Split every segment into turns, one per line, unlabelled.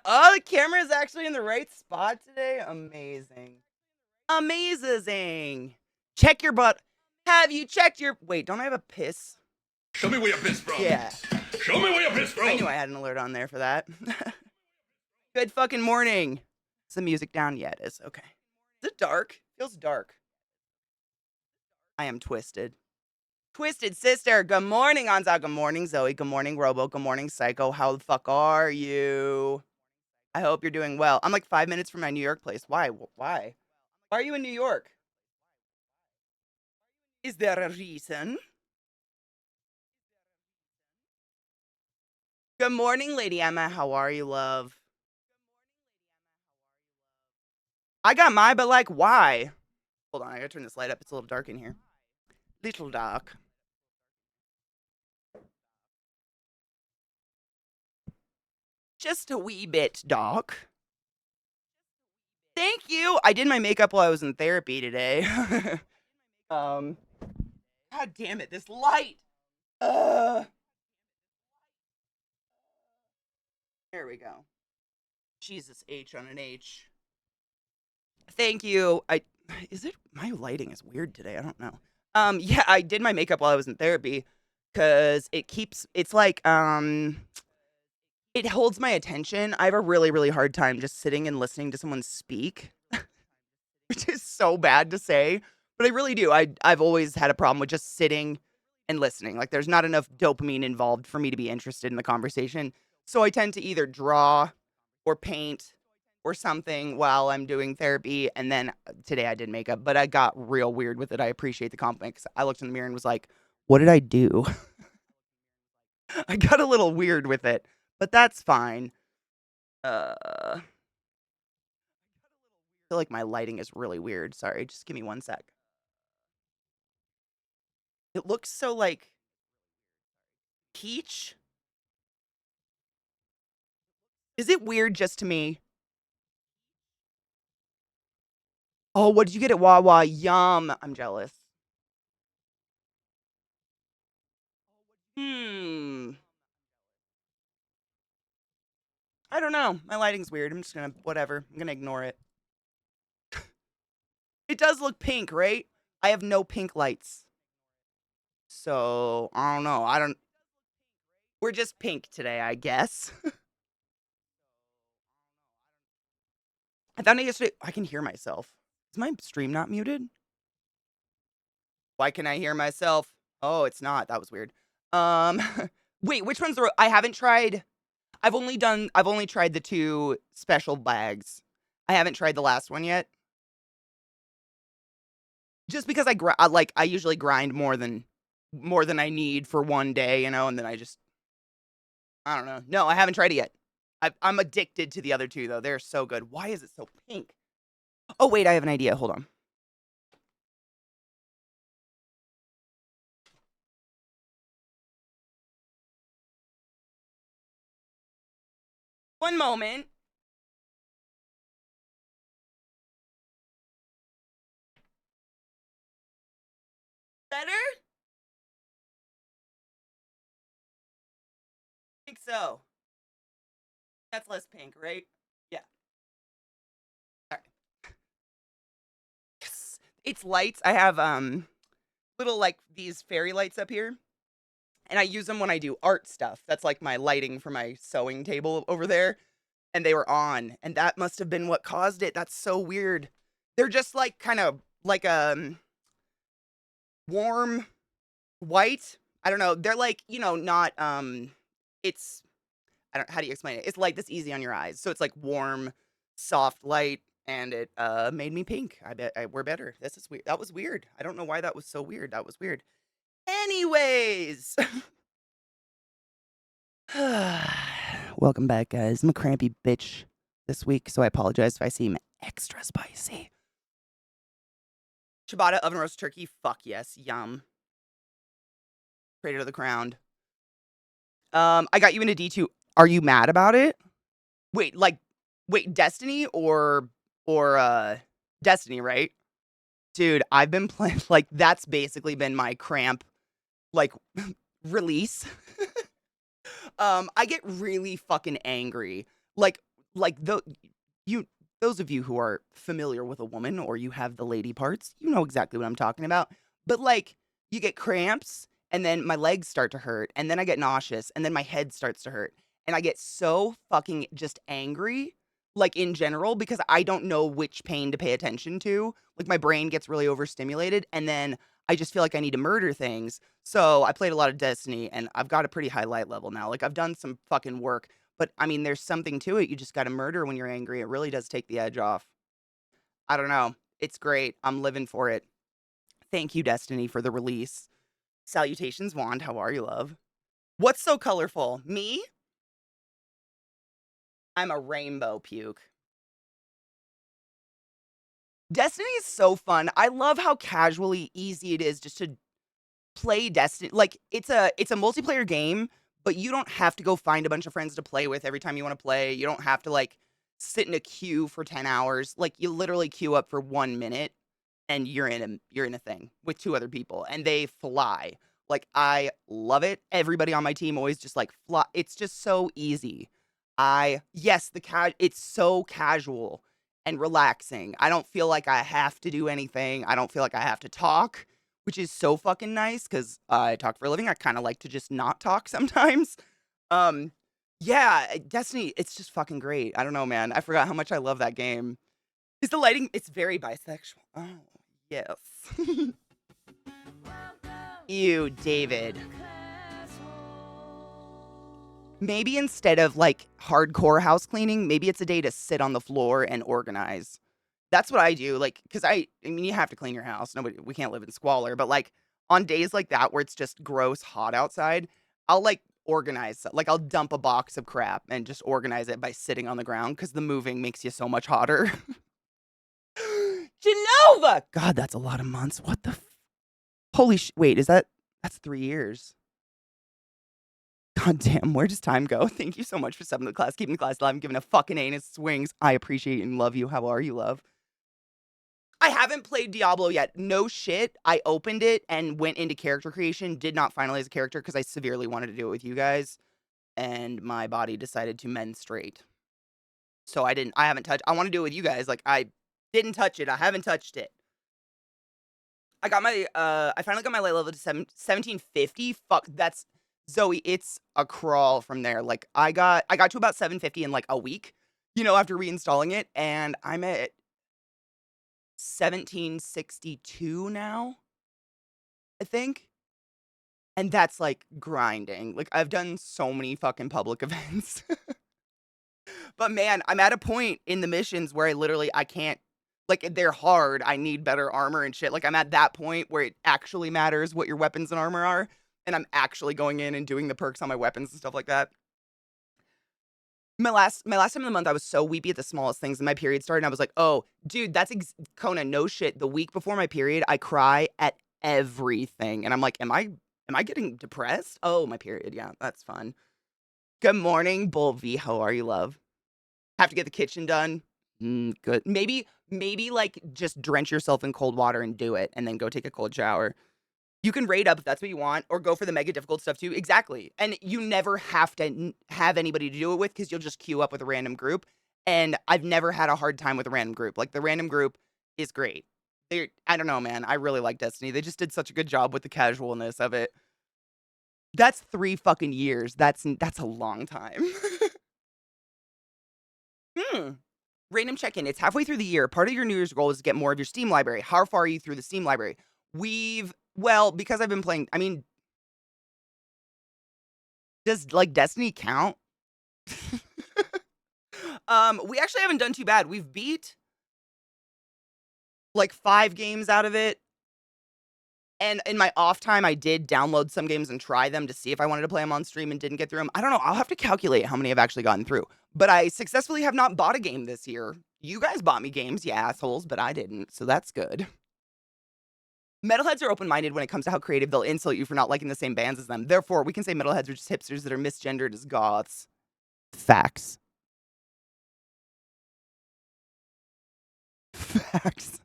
Oh, the camera is actually in the right spot today. Amazing. Amazing. Check your butt. Have you checked your... Wait, don't I have a piss?
Show me where you pissed from.
Yeah.
Show me where you pissed from.
I knew I had an alert on there for that. Good fucking morning. Is the music down? Yeah, it is. Okay. Is it dark? Feels dark. I am twisted. Twisted sister. Good morning, Anza. Good morning, Zoe. Good morning, Robo. Good morning, Psycho. How the fuck are you? I hope you're doing well. I'm like 5 minutes from my New York place. Why? Why? Why are you in New York? Is there a reason? Good morning, Lady Emma. How are you, love? I got mine, but like, why? Hold on, I gotta turn this light up. It's a little dark in here. Little dark. Just a wee bit dark. Thank you. I did my makeup while I was in therapy today. God damn it, this light. There we go. Jesus, H on an H. Thank you. Is it my lighting is weird today? I don't know. Yeah, I did my makeup while I was in therapy because it's like it holds my attention. I have a really, really hard time just sitting and listening to someone speak, which is so bad to say, but I really do. I've always had a problem with just sitting and listening. Like there's not enough dopamine involved for me to be interested in the conversation. So I tend to either draw or paint or something while I'm doing therapy. And then today I did makeup, but I got real weird with it. I appreciate the compliment because I looked in the mirror and was like, what did I do? I got a little weird with it, but that's fine. I feel like my lighting is really weird. Sorry, just give me 1 sec. It looks so like peach. Is it weird just to me? Oh, what did you get at Wawa? Yum. I'm jealous. Hmm. I don't know. My lighting's weird. I'm just gonna, whatever. I'm gonna ignore it. It does look pink, right? I have no pink lights. So, I don't know. We're just pink today, I guess. I found it yesterday. I can hear myself. Is my stream not muted? Why can I hear myself? Oh, it's not. That was weird. Um, wait, which one's the? I haven't tried. I've only tried the 2 special bags. I haven't tried the last one yet. Just because I usually grind more than I need for one day, and then I don't know. No, I haven't tried it yet. I'm addicted to the other 2 though. They're so good. Why is it so pink? Oh wait, I have an idea. Hold on. One moment. Better? I think so. That's less pink, right? Yeah. All right. Yes. It's lights. I have little like these fairy lights up here. And I use them when I do art stuff. That's like my lighting for my sewing table over there. And they were on. And that must have been what caused it. That's so weird. They're just like kind of like warm white. I don't know. They're like, not it's I don't how do you explain it? It's like this easy on your eyes. So it's like warm, soft light and it made me pink. I bet we're better. This is weird. That was weird. I don't know why that was so weird. That was weird. Anyways, welcome back, guys. I'm a crampy bitch this week, so I apologize if I seem extra spicy. Ciabatta oven roast turkey. Fuck yes. Yum. Crater of the Crown. I got you into D2. Are you mad about it? Wait, Destiny or Destiny, right? Dude, I've been playing like that's basically been my cramp like release. I get really fucking angry. Like like you those of you who are familiar with a woman or you have the lady parts, you know exactly what I'm talking about. But like you get cramps and then my legs start to hurt and then I get nauseous and then my head starts to hurt and I get so fucking just angry like in general because I don't know which pain to pay attention to. Like my brain gets really overstimulated and then I just feel like I need to murder things. So I played a lot of Destiny and I've got a pretty high light level now. Like I've done some fucking work, but I mean, there's something to it. You just got to murder when you're angry. It really does take the edge off. I don't know. It's great. I'm living for it. Thank you, Destiny, for the release. Salutations, Wand. How are you, love? What's so colorful? Me? I'm a rainbow puke. Destiny is so fun. I love how casually easy it is just to play Destiny. Like it's a multiplayer game, but you don't have to go find a bunch of friends to play with every time you want to play. You don't have to like sit in a queue for 10 hours. Like you literally queue up for 1 minute and you're in a thing with two other people and they fly. Like I love it. Everybody on my team always just like fly. It's just so easy. I yes, it's so casual and relaxing. I don't feel like I have to do anything. I don't feel like I have to talk, which is so fucking nice cuz I talk for a living. I kind of like to just not talk sometimes. Um yeah, Destiny, it's just fucking great. I don't know, man. I forgot how much I love that game. Is the lighting it's very bisexual. Oh, yes. Ew, David. Maybe instead of like hardcore house cleaning, maybe it's a day to sit on the floor and organize. That's what I do. Like, cause I mean, you have to clean your house. We can't live in squalor, but like on days like that where it's just gross hot outside, I'll like organize. Like, I'll dump a box of crap and just organize it by sitting on the ground because the moving makes you so much hotter. Genova! God, that's a lot of months. What the holy wait, that's 3 years. God damn, where does time go? Thank you so much for subbing to the class, keeping the class alive and giving a fucking anus swings. I appreciate and love you. How are you, love? I haven't played Diablo yet. No shit. I opened it and went into character creation, did not finalize a character because I severely wanted to do it with you guys, and my body decided to menstruate. So I haven't touched, I want to do it with you guys. Like, I didn't touch it. I haven't touched it. I finally got my light level to 1750. Fuck, that's Zoe. It's a crawl from there. Like I got to about 750 in like a week, after reinstalling it, and I'm at 1762 now, I think. And that's like grinding. Like I've done so many fucking public events. But man, I'm at a point in the missions where I can't, like, they're hard. I need better armor and shit. Like I'm at that point where it actually matters what your weapons and armor are, and I'm actually going in and doing the perks on my weapons and stuff like that. My last time of the month, I was so weepy at the smallest things, and my period started, and I was like, "Oh, dude, that's Kona, no shit." The week before my period, I cry at everything, and I'm like, "Am I getting depressed?" Oh, my period. Yeah, that's fun. Good morning, Bull V. How are you, love? Have to get the kitchen done. Good. Maybe like just drench yourself in cold water and do it, and then go take a cold shower. You can rate up if that's what you want, or go for the mega difficult stuff too. Exactly. And you never have to have anybody to do it with because you'll just queue up with a random group. And I've never had a hard time with a random group. Like the random group is great. I don't know, man. I really like Destiny. They just did such a good job with the casualness of it. That's 3 fucking years. That's a long time. Hmm. Random check-in. It's halfway through the year. Part of your New Year's goal is to get more of your Steam library. How far are you through the Steam library? Well, because I've been playing, I mean, does like Destiny count? We actually haven't done too bad. We've beat like 5 games out of it. And in my off time, I did download some games and try them to see if I wanted to play them on stream and didn't get through them. I don't know. I'll have to calculate how many I've actually gotten through. But I successfully have not bought a game this year. You guys bought me games, you assholes, but I didn't. So that's good. Metalheads are open-minded when it comes to how creative they'll insult you for not liking the same bands as them. Therefore, we can say metalheads are just hipsters that are misgendered as goths. Facts. Facts.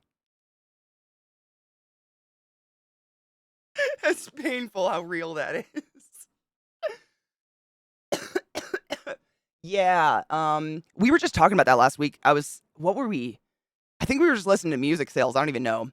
It's painful how real that is. Yeah, we were just talking about that last week. What were we? I think we were just listening to music sales. I don't even know.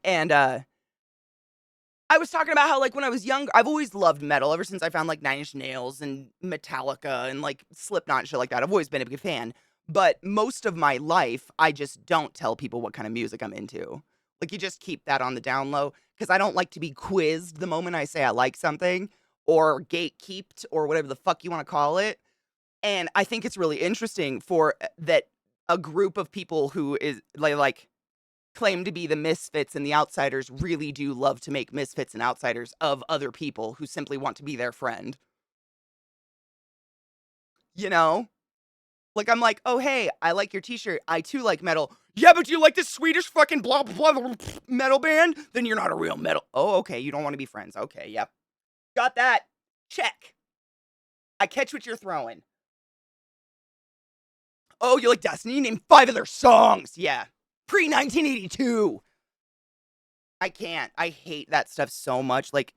And I was talking about how, like, when I was young, I've always loved metal ever since I found, like, Nine Inch Nails and Metallica and, like, Slipknot and shit like that. I've always been a big fan. But most of my life, I just don't tell people what kind of music I'm into. Like, you just keep that on the down low because I don't like to be quizzed the moment I say I like something or gatekeeped or whatever the fuck you want to call it. And I think it's really interesting for that a group of people who is like claim to be the misfits and the outsiders really do love to make misfits and outsiders of other people who simply want to be their friend. You know? Like, I'm like, oh, hey, I like your t shirt. I too like metal. Yeah, but do you like this Swedish fucking blah, blah, blah metal band? Then you're not a real metal. Oh, okay. You don't want to be friends. Okay. Yep. Got that. Check. I catch what you're throwing. Oh, you like Destiny? Name 5 of their songs. Yeah. Pre 1982. I can't. I hate that stuff so much. Like,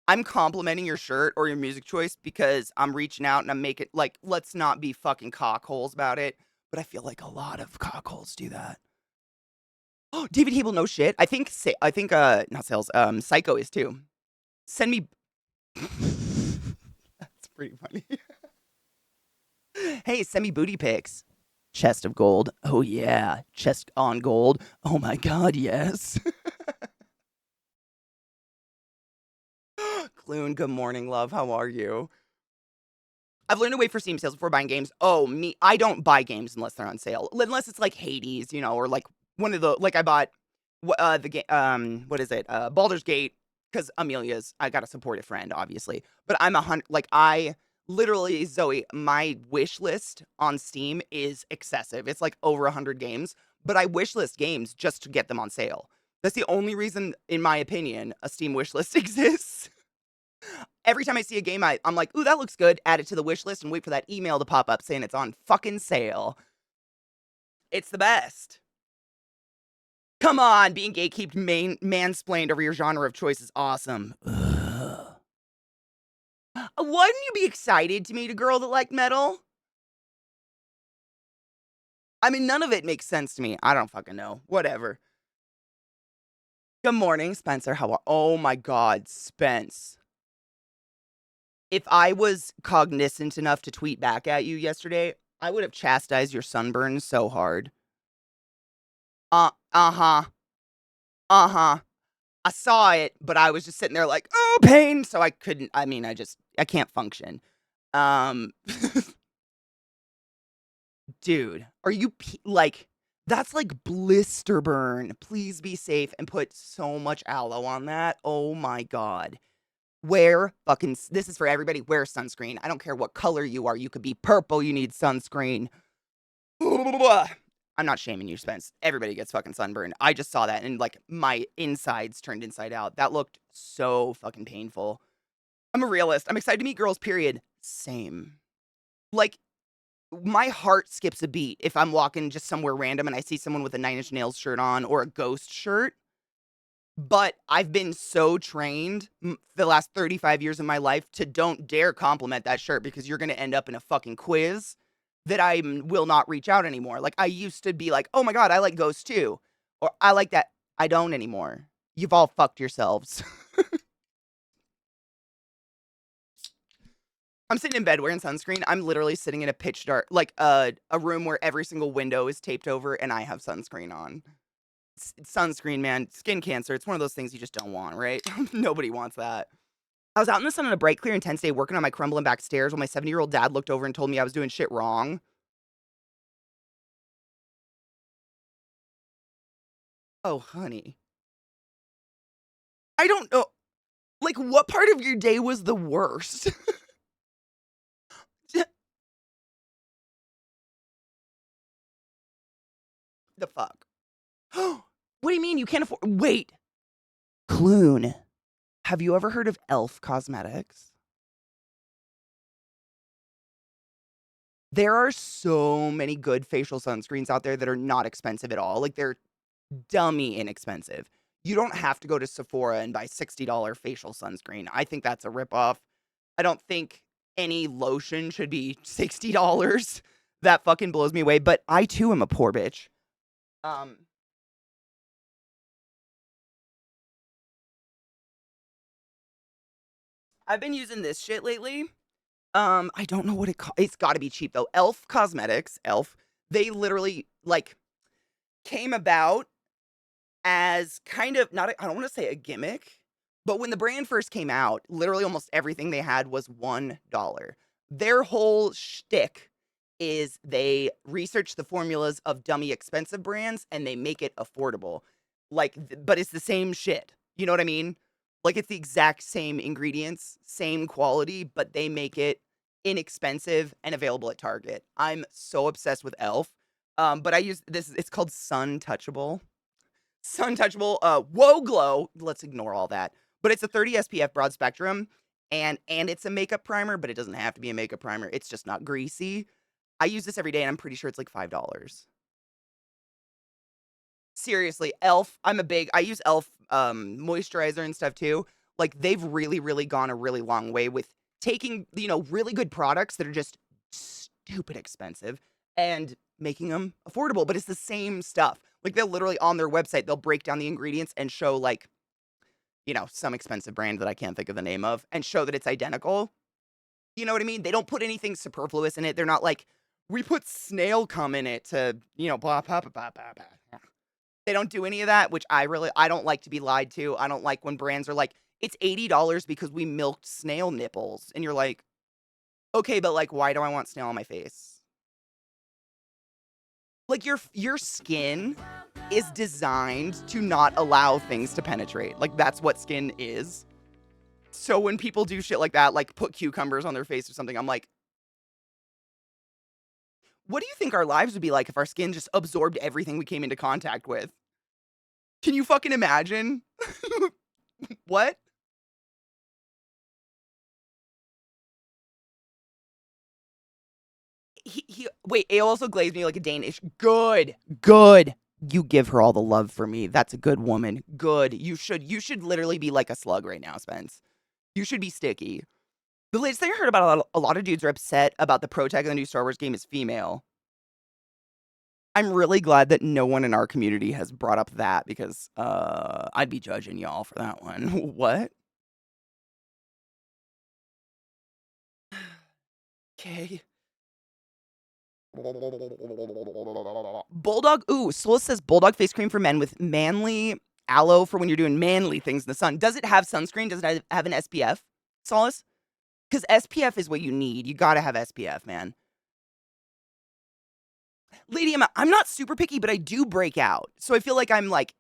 I'm complimenting your shirt or your music choice because I'm reaching out and I'm making, like, let's not be fucking cockholes about it. But I feel like a lot of cockholes do that. Oh, David Hebel, no shit. Not sales, Psycho is too. Send me. That's pretty funny. Hey, send me booty pics. Chest of gold. Oh, yeah. Chest on gold. Oh, my God, yes. Clune, good morning, love. How are you? I've learned to wait for Steam sales before buying games. Oh, me, I don't buy games unless they're on sale. Unless it's like Hades, or like one of the like I bought the game what is it? Baldur's Gate cuz Amelia's I got to support a friend obviously. But I'm a hundred like I literally Zoe, my wish list on Steam is excessive. It's like over 100 games, but I wish list games just to get them on sale. That's the only reason in my opinion a Steam wish list exists. Every time I see a game, I'm like, ooh, that looks good. Add it to the wish list and wait for that email to pop up saying it's on fucking sale. It's the best. Come on, being gatekeeped, mansplained over your genre of choice is awesome. Ugh. Wouldn't you be excited to meet a girl that liked metal? I mean, none of it makes sense to me. I don't fucking know. Whatever. Good morning, Spencer. How are? Oh my God, Spence. If I was cognizant enough to tweet back at you yesterday, I would have chastised your sunburn so hard. Uh-huh. Uh-huh. I saw it, but I was just sitting there like, "Oh, pain," so I couldn't I can't function. Um, dude, are you like, that's like blister burn. Please be safe and put so much aloe on that. Oh my God. Wear fucking this is for everybody, wear sunscreen. I don't care what color you are. You could be purple, you need sunscreen. I'm not shaming you, Spence. Everybody gets fucking sunburned. I just saw that and like my insides turned inside out. That looked so fucking painful. I'm a realist. I'm excited to meet girls, period. Same. Like, my heart skips a beat if I'm walking just somewhere random and I see someone with a Nine Inch Nails shirt on or a Ghost shirt. But I've been so trained the last 35 years of my life to don't dare compliment that shirt because you're going to end up in a fucking quiz that I will not reach out anymore. Like, I used to be like, oh my God, I like Ghost too. Or I like that. I don't anymore. You've all fucked yourselves. I'm sitting in bed wearing sunscreen. I'm literally sitting in a pitch dark, like a room where every single window is taped over and I have sunscreen on. Sunscreen, man, skin cancer. It's one of those things you just don't want, right? Nobody wants that. I was out in the sun on a bright, clear, intense day working on my crumbling back stairs when my 70-year-old dad looked over and told me I was doing shit wrong. Oh, honey. I don't know. Like, what part of your day was the worst? The fuck? What do you mean you can't afford? Wait, Clune. Have you ever heard of Elf Cosmetics? There are so many good facial sunscreens out there that are not expensive at all. Like, they're dummy inexpensive. You don't have to go to Sephora and buy $60 facial sunscreen. I think that's a ripoff. I don't think any lotion should be $60. That fucking blows me away. But I too am a poor bitch. I've been using this shit lately. I don't know what it's got to be cheap though. Elf Cosmetics, Elf. They literally like came about as kind of not I don't want to say a gimmick, but when the brand first came out, literally almost everything they had was $1. Their whole shtick is they research the formulas of dummy expensive brands and they make it affordable. Like, but it's the same shit. You know what I mean? Like, it's the exact same ingredients, same quality, but they make it inexpensive and available at Target. I'm so obsessed with Elf. But I use this, it's called Sun Touchable. Sun Touchable, Whoa Glow. Let's ignore all that. But it's a 30 SPF broad spectrum, and it's a makeup primer, but it doesn't have to be a makeup primer. It's just not greasy. I use this every day, and I'm pretty sure it's like $5. Seriously, Elf. I use Elf moisturizer and stuff too. Like they've really, really gone a really long way with taking, really good products that are just stupid expensive and making them affordable, but it's the same stuff. Like they'll literally on their website, they'll break down the ingredients and show like, some expensive brand that I can't think of the name of and show that it's identical. You know what I mean? They don't put anything superfluous in it. They're not like, we put snail cum in it to, blah, blah, blah, blah, blah, blah. They don't do any of that, which I don't like to be lied to. I don't like when brands are like, it's $80 because we milked snail nipples. And you're like, okay, but like, why do I want snail on my face? Like your skin is designed to not allow things to penetrate. Like that's what skin is. So when people do shit like that, like put cucumbers on their face or something, I'm like, what do you think our lives would be like if our skin just absorbed everything we came into contact with? Can you fucking imagine? What? Wait, it also glazed me like a Danish. Good. Good. You give her all the love for me. That's a good woman. Good. You should literally be like a slug right now, Spence. You should be sticky. The latest thing I heard about a lot of dudes are upset about the pro tag of the new Star Wars game is female. I'm really glad that no one in our community has brought up that because I'd be judging y'all for that one. What? Okay. Bulldog. Ooh, Soul says Bulldog face cream for men with manly aloe for when you're doing manly things in the sun. Does it have sunscreen? Does it have an SPF, Solace? Because SPF is what you need. You gotta have SPF, man. Lady Emma, I'm not super picky, but I do break out. So I feel like I'm like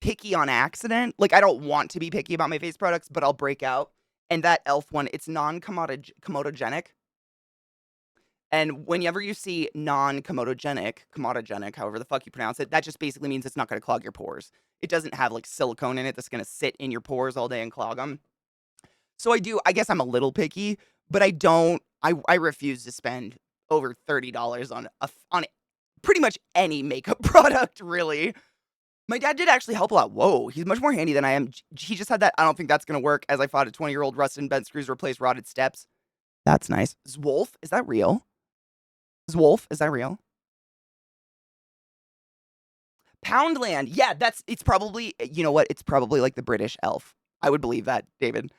picky on accident. Like I don't want to be picky about my face products, but I'll break out. And that Elf one, it's non-comedogenic. And whenever you see non-comedogenic, however the fuck you pronounce it, that just basically means it's not going to clog your pores. It doesn't have like silicone in it that's going to sit in your pores all day and clog them. So I guess I'm a little picky, but I refuse to spend over $30 on pretty much any makeup product, really. My dad did actually help a lot. Whoa, he's much more handy than I am. He just had that, I don't think that's going to work, as I fought a 20-year-old rusted and bent screws to replace rotted steps. That's nice. Zwolf, is that real? Zwolf, is that real? Poundland. Yeah, it's probably, you know what? It's probably like the British Elf. I would believe that, David.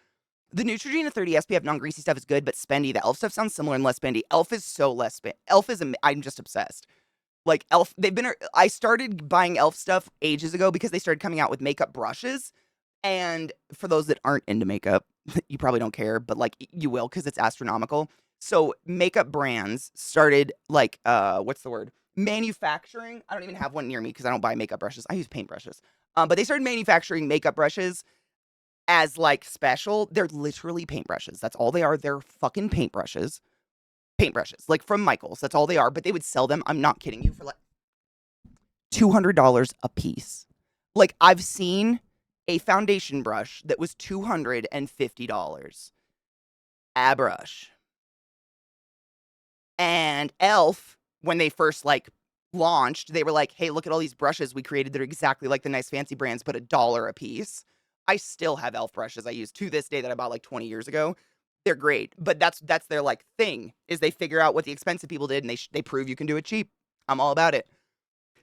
The Neutrogena 30 SPF non-greasy stuff is good, but spendy. The Elf stuff sounds similar and less spendy. Elf is so less spendy. I'm just obsessed. Like Elf, I started buying Elf stuff ages ago because they started coming out with makeup brushes. And for those that aren't into makeup, you probably don't care, but like you will because it's astronomical. So makeup brands started like, what's the word? Manufacturing. I don't even have one near me because I don't buy makeup brushes. I use paintbrushes. But they started manufacturing makeup brushes as like special. They're literally paintbrushes. That's all they are. They're fucking paintbrushes. Paintbrushes, like from Michaels. That's all they are. But they would sell them. I'm not kidding you for like $200 a piece. Like I've seen a foundation brush that was $250. A brush. And Elf, when they first like launched, they were like, hey, look at all these brushes we created. They're exactly like the nice fancy brands, but $1 a piece. I still have Elf brushes I use to this day that I bought like 20 years ago. they're great. But that's their like thing is they figure out what the expensive people did and they prove you can do it cheap. I'm all about it.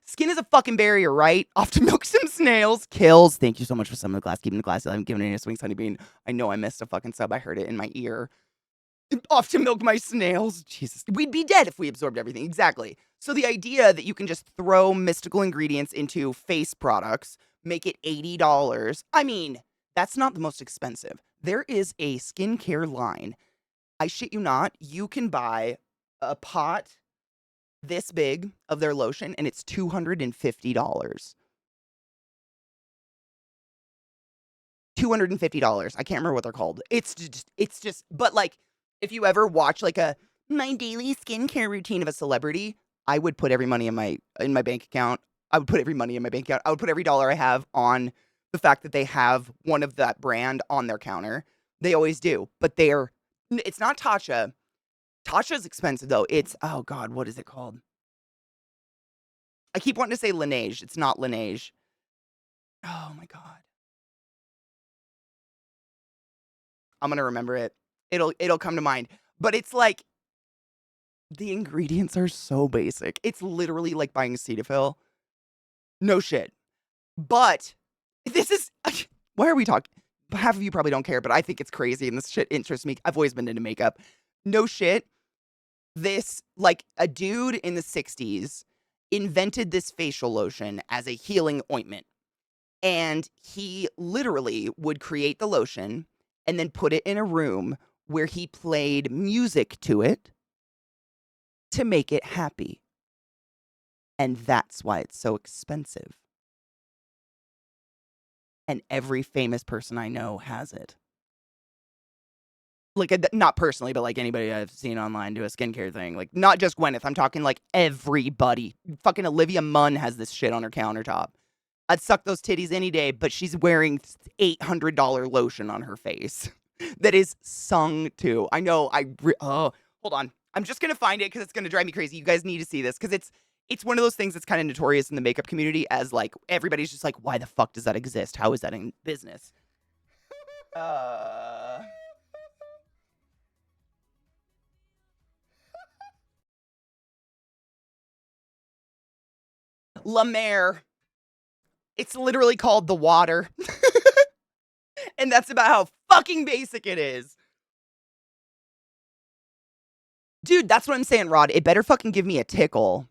Skin is a fucking barrier, right? Off to milk some snails. Kills. Thank you so much for some of the glass. Keeping the glass. I'm giving it a swing, Sunny Bean. I know I missed a fucking sub. I heard it in my ear. Off to milk my snails. Jesus. We'd be dead if we absorbed everything. Exactly. So the idea that you can just throw mystical ingredients into face products, make it $80. I mean, that's not the most expensive. There is a skincare line. I shit you not. You can buy a pot this big of their lotion and it's $250. $250. I can't remember what they're called. It's just, but like, if you ever watch like my daily skincare routine of a celebrity, I would put every money in my bank account. I would put every money in my bank account. I would put every dollar I have on the fact that they have one of that brand on their counter. They always do, but it's not Tatcha. Tatcha's expensive though. It's, oh God, what is it called? I keep wanting to say Laneige. It's not Laneige. Oh my God. I'm gonna remember it. It'll come to mind. But it's like the ingredients are so basic. It's literally like buying Cetaphil. No shit. But this is why are we talking? Half of you probably don't care, but I think it's crazy and this shit interests me. I've always been into makeup. No shit. This like a dude in the 60s invented this facial lotion as a healing ointment. And he literally would create the lotion and then put it in a room where he played music to it to make it happy. And that's why it's so expensive. And every famous person I know has it. Like, not personally, but like anybody I've seen online do a skincare thing. Like, not just Gwyneth. I'm talking like everybody. Fucking Olivia Munn has this shit on her countertop. I'd suck those titties any day, but she's wearing $800 lotion on her face that is sung to. I know. Oh, hold on. I'm just gonna find it because it's gonna drive me crazy. You guys need to see this because it's one of those things that's kind of notorious in the makeup community as like everybody's just like, why the fuck does that exist? How is that in business? La Mer. It's literally called The Water. And that's about how fucking basic it is. Dude, that's what I'm saying, Rod. It better fucking give me a tickle.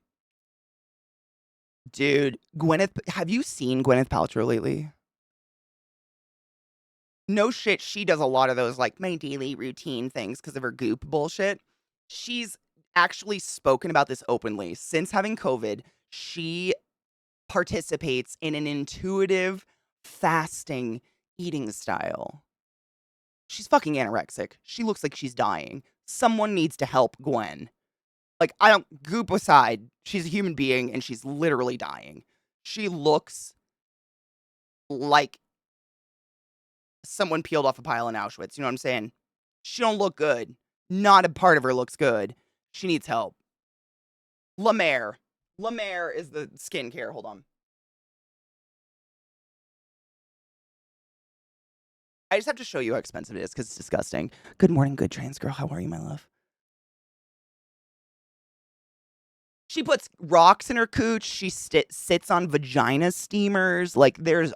Dude, have you seen Gwyneth Paltrow lately? No shit, she does a lot of those, like, my daily routine things because of her goop bullshit. She's actually spoken about this openly. Since having COVID, she participates in an intuitive fasting eating style. She's fucking anorexic. She looks like she's dying. Someone needs to help Gwen. Like, I don't, goop aside, she's a human being and she's literally dying. She looks like someone peeled off a pile in Auschwitz. You know what I'm saying? She don't look good. Not a part of her looks good. She needs help. La Mer. La Mer is the skincare. Hold on. I just have to show you how expensive it is because it's disgusting. Good morning, good trans girl. How are you, my love? She puts rocks in her cooch. She sits on vagina steamers. Like, there's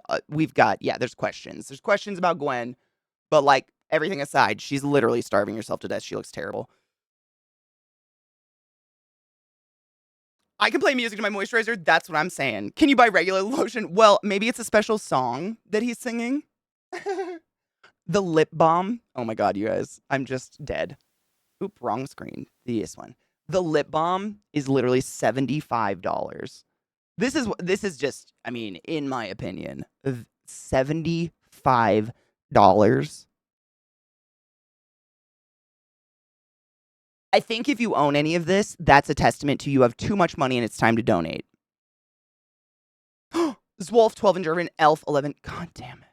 questions. There's questions about Gwen, but like everything aside, she's literally starving herself to death. She looks terrible. I can play music to my moisturizer. That's what I'm saying. Can you buy regular lotion? Well, maybe it's a special song that he's singing. The lip balm. Oh my God, you guys. I'm just dead. Oop, wrong screen. This one. The lip balm is literally $75. This is just, I mean, in my opinion, $75. I think if you own any of this, that's a testament to you have too much money and it's time to donate. Zwolf 12 in German, Elf 11. God damn it.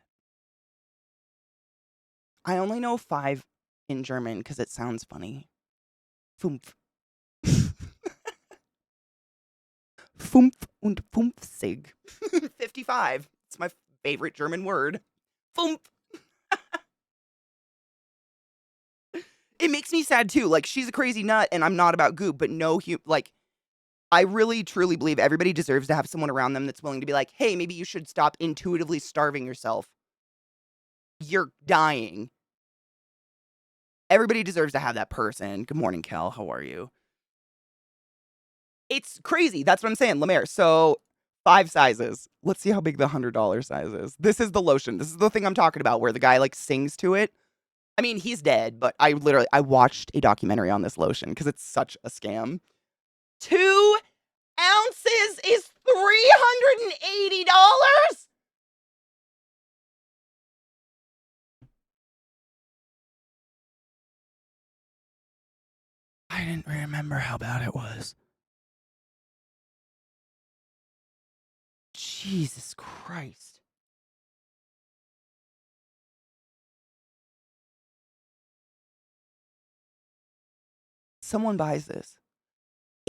I only know 5 in German because it sounds funny. Fumpf. Fumpf und fumpfsig. 55. It's my favorite German word. Fumpf. It makes me sad too. Like, she's a crazy nut, and I'm not about goop, but no, like, I really truly believe everybody deserves to have someone around them that's willing to be like, hey, maybe you should stop intuitively starving yourself. You're dying. Everybody deserves to have that person. Good morning, Kel. How are you? It's crazy. That's what I'm saying, Lemaire. So 5 sizes. Let's see how big the $100 size is. This is the lotion. This is the thing I'm talking about where the guy like sings to it. I mean, he's dead, but I watched a documentary on this lotion because it's such a scam. 2 ounces is $380. I didn't remember how bad it was. Jesus Christ. Someone buys this.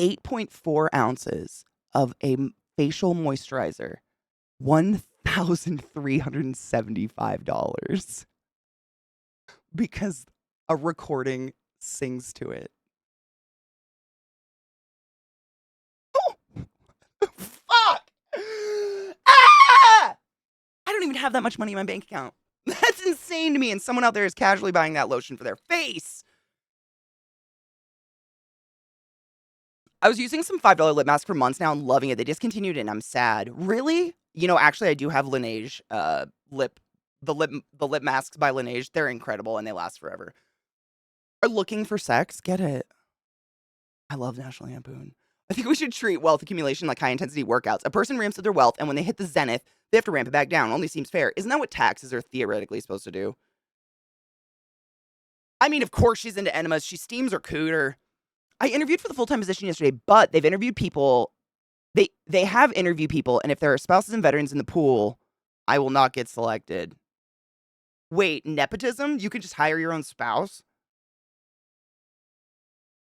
8.4 ounces of a facial moisturizer. $1,375 because a recording sings to it. Oh, fuck! Ah! I don't even have that much money in my bank account. That's insane to me, and someone out there is casually buying that lotion for their face. I was using some $5 lip mask for months now and loving it. They discontinued it and I'm sad. Really? You know, actually I do have Laneige the lip masks by Laneige. They're incredible and they last forever. Are looking for sex? Get it. I love National Lampoon. I think we should treat wealth accumulation like high intensity workouts. A person ramps up their wealth and when they hit the zenith, they have to ramp it back down. Only seems fair. Isn't that what taxes are theoretically supposed to do? I mean, of course she's into enemas. She steams her cooter. I interviewed for the full-time position yesterday, but they've interviewed people. They have interviewed people, and if there are spouses and veterans in the pool, I will not get selected. Wait, nepotism? You can just hire your own spouse?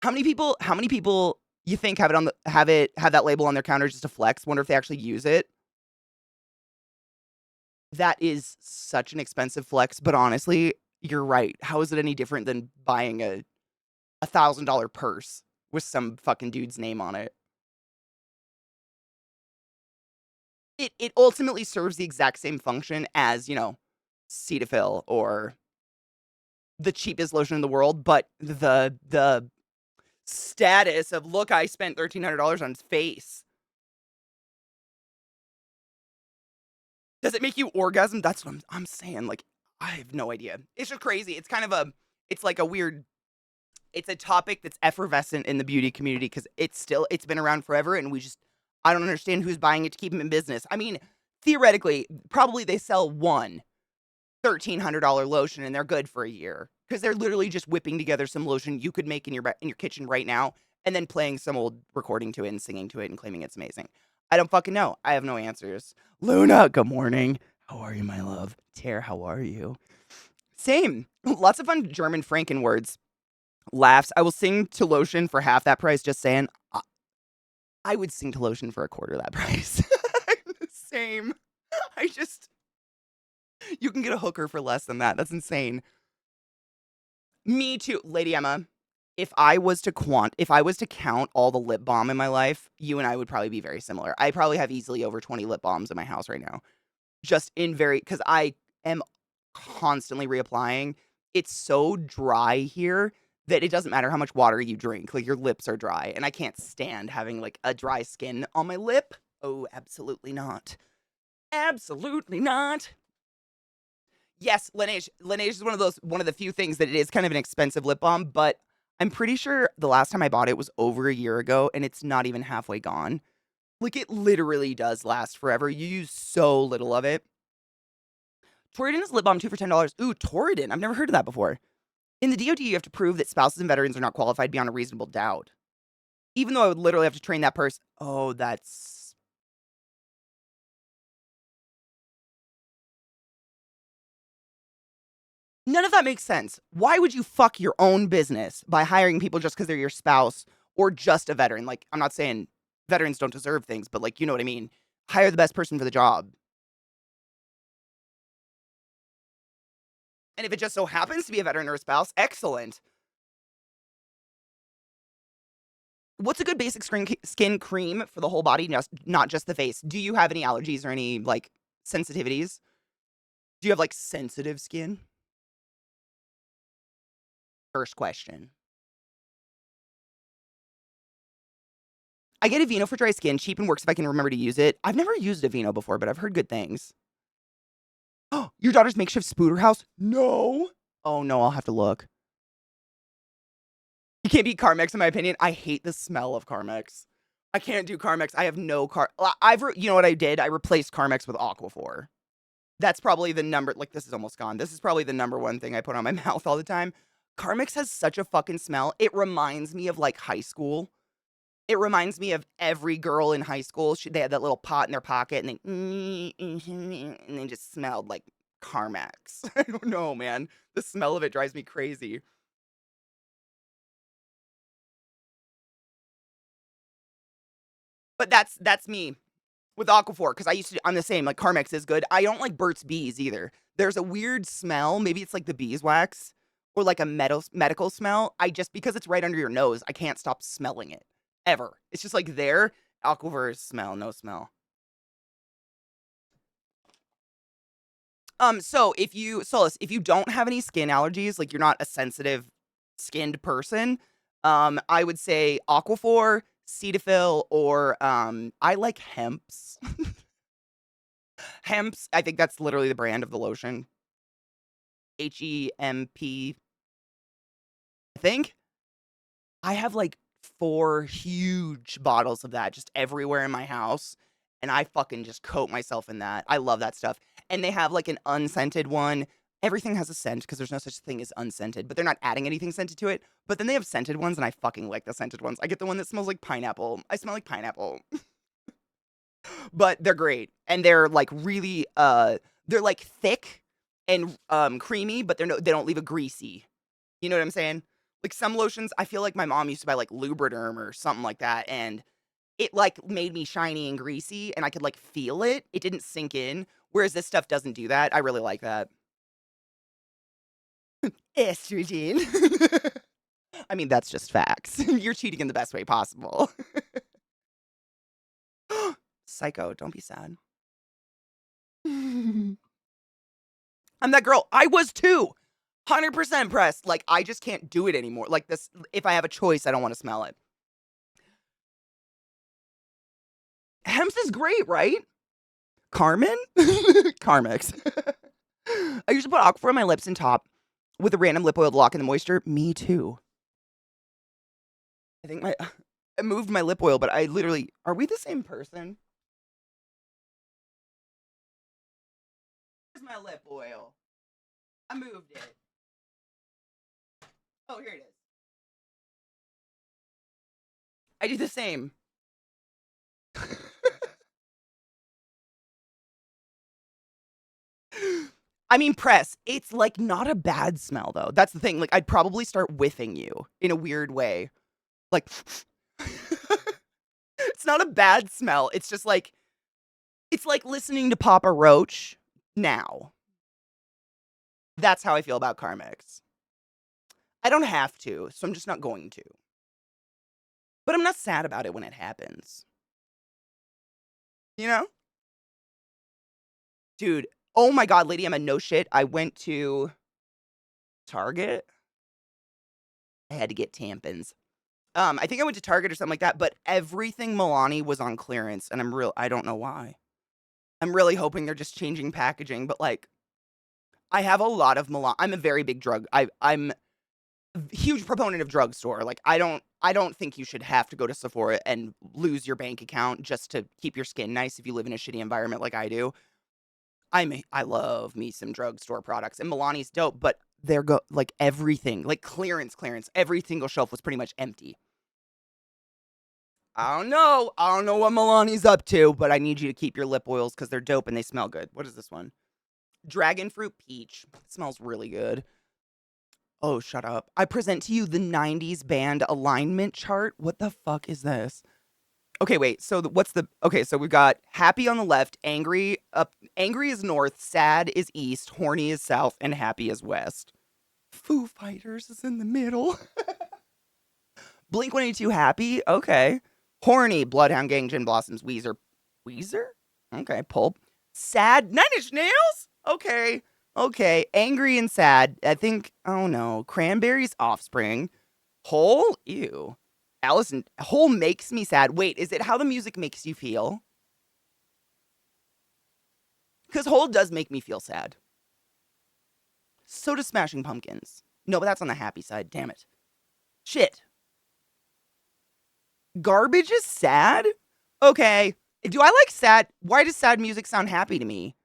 How many people you think have it on the have that label on their counter just to flex? Wonder if they actually use it. That is such an expensive flex, but honestly, you're right. How is it any different than buying a $1,000 purse with some fucking dude's name on it? It ultimately serves the exact same function as, you know, Cetaphil or the cheapest lotion in the world, but the status of, look, I spent $1,300 on his face. Does it make you orgasm? That's what I'm saying. Like, I have no idea. It's just crazy. It's kind of it's like a weird, it's a topic that's effervescent in the beauty community because it's been around forever and I don't understand who's buying it to keep them in business. I mean, theoretically, probably they sell one $1,300 lotion and they're good for a year because they're literally just whipping together some lotion you could make in your kitchen right now and then playing some old recording to it and singing to it and claiming it's amazing. I don't fucking know. I have no answers. Luna, good morning. How are you, my love? Tare, how are you? Same. Lots of fun German Franken words. Laughs. I will sing to lotion for half that price. Just saying. I would sing to lotion for a quarter that price. I'm the same. I just You can get a hooker for less than that. That's insane. Me too, Lady Emma. If I was to count all the lip balm in my life, you and I would probably be very similar. I probably have easily over 20 lip balms in my house right now. Just in because I am constantly reapplying. It's so dry here that it doesn't matter how much water you drink. Like, your lips are dry, and I can't stand having like a dry skin on my lip. Oh, absolutely not. Absolutely not. Yes, Laneige. Laneige is one of the few things that it is kind of an expensive lip balm, but I'm pretty sure the last time I bought it was over a year ago, and it's not even halfway gone. Like, it literally does last forever. You use so little of it. Torridon is lip balm 2 for $10. Ooh, Torridon. I've never heard of that before. In the DoD, you have to prove that spouses and veterans are not qualified beyond a reasonable doubt. Even though I would literally have to train that person. Oh, that's... None of that makes sense. Why would you fuck your own business by hiring people just because they're your spouse or just a veteran? Like, I'm not saying veterans don't deserve things, but like, you know what I mean? Hire the best person for the job. And if it just so happens to be a veteran or a spouse, excellent. What's a good basic skin cream for the whole body, not just the face? Do you have any allergies or any, like, sensitivities? Do you have, like, sensitive skin? First question. I get Aveeno for dry skin, cheap and works if I can remember to use it. I've never used Aveeno before, but I've heard good things. Oh, your daughter's makeshift spooter house? No. Oh, no, I'll have to look. You can't beat Carmex, in my opinion. I hate the smell of Carmex. I can't do Carmex. I have no you know what I did? I replaced Carmex with Aquaphor. That's probably the number, like, this is almost gone. This is probably the number one thing I put on my mouth all the time. Carmex has such a fucking smell. It reminds me of, like, high school. It reminds me of every girl in high school. They had that little pot in their pocket, and they just smelled like Carmex. I don't know, man. The smell of it drives me crazy. But that's me with Aquaphor, because I'm the same. Like, Carmex is good. I don't like Burt's Bees either. There's a weird smell. Maybe it's like the beeswax or like a medical smell. Because it's right under your nose, I can't stop smelling it ever. It's just like there. Aquaphor is smell, no smell. So Solace, if you don't have any skin allergies, like you're not a sensitive skinned person, I would say Aquaphor, Cetaphil, or I like Hemp's. Hemp's, I think that's literally the brand of the lotion. HEMP, I think. I have like 4 huge bottles of that just everywhere in my house, and I fucking just coat myself in that. I love that stuff. And they have like an unscented one. Everything has a scent because there's no such thing as unscented, but they're not adding anything scented to it. But then they have scented ones, and I fucking like the scented ones. I get the one that smells like pineapple. I smell like pineapple. But they're great. And they're like really they're like thick and creamy, but they don't leave a greasy. You know what I'm saying? Like some lotions, I feel like my mom used to buy like Lubriderm or something like that, and it like made me shiny and greasy, and I could like feel it. It didn't sink in. Whereas this stuff doesn't do that. I really like that. Estrogen. I mean, that's just facts. You're cheating in the best way possible. Psycho, don't be sad. I'm that girl. I was too. 100% pressed. Like, I just can't do it anymore. Like, this, if I have a choice, I don't want to smell it. Hems is great, right? Carmen? Carmex. I used to put Aquaphor on my lips and top with a random lip oil to lock in the moisture. Me too. I think I moved my lip oil, but I literally, are we the same person? Where's my lip oil? I moved it. Oh, here it is. I do the same. I mean, press. It's like not a bad smell though. That's the thing. Like, I'd probably start whiffing you in a weird way. Like, it's not a bad smell. It's like listening to Papa Roach now. That's how I feel about Carmex. I don't have to, so I'm just not going to. But I'm not sad about it when it happens. You know? Dude, oh my god, Lady Emma, no shit. I went to Target. I had to get tampons. I think I went to Target or something like that, but everything Milani was on clearance, and I don't know why. I'm really hoping they're just changing packaging, but like, I have a lot of Milani. I'm a very big I'm a huge proponent of drugstore. Like, I don't think you should have to go to Sephora and lose your bank account just to keep your skin nice if you live in a shitty environment like I do. I love me some drugstore products, and Milani's dope, but like everything, like clearance. Every single shelf was pretty much empty. I don't know. I don't know what Milani's up to, but I need you to keep your lip oils because they're dope and they smell good. What is this one? Dragon fruit peach. It smells really good. Oh, shut up. I present to you the 90s band alignment chart. What the fuck is this? Okay, wait. So okay, so we've got happy on the left, angry is north, sad is east, horny is south, and happy is west. Foo Fighters is in the middle. Blink-182 Happy? Okay. Horny, Bloodhound Gang, Gin Blossoms, Weezer. Weezer? Okay, Pulp. Sad, Nine Inch Nails? Okay. Okay. Angry and sad. I think, oh no. Cranberries, Offspring. Hole? Ew. Allison, Hole makes me sad. Wait, is it how the music makes you feel? Because Hole does make me feel sad. So does Smashing Pumpkins. No, but that's on the happy side. Damn it. Shit. Garbage is sad? Okay. Do I like sad? Why does sad music sound happy to me?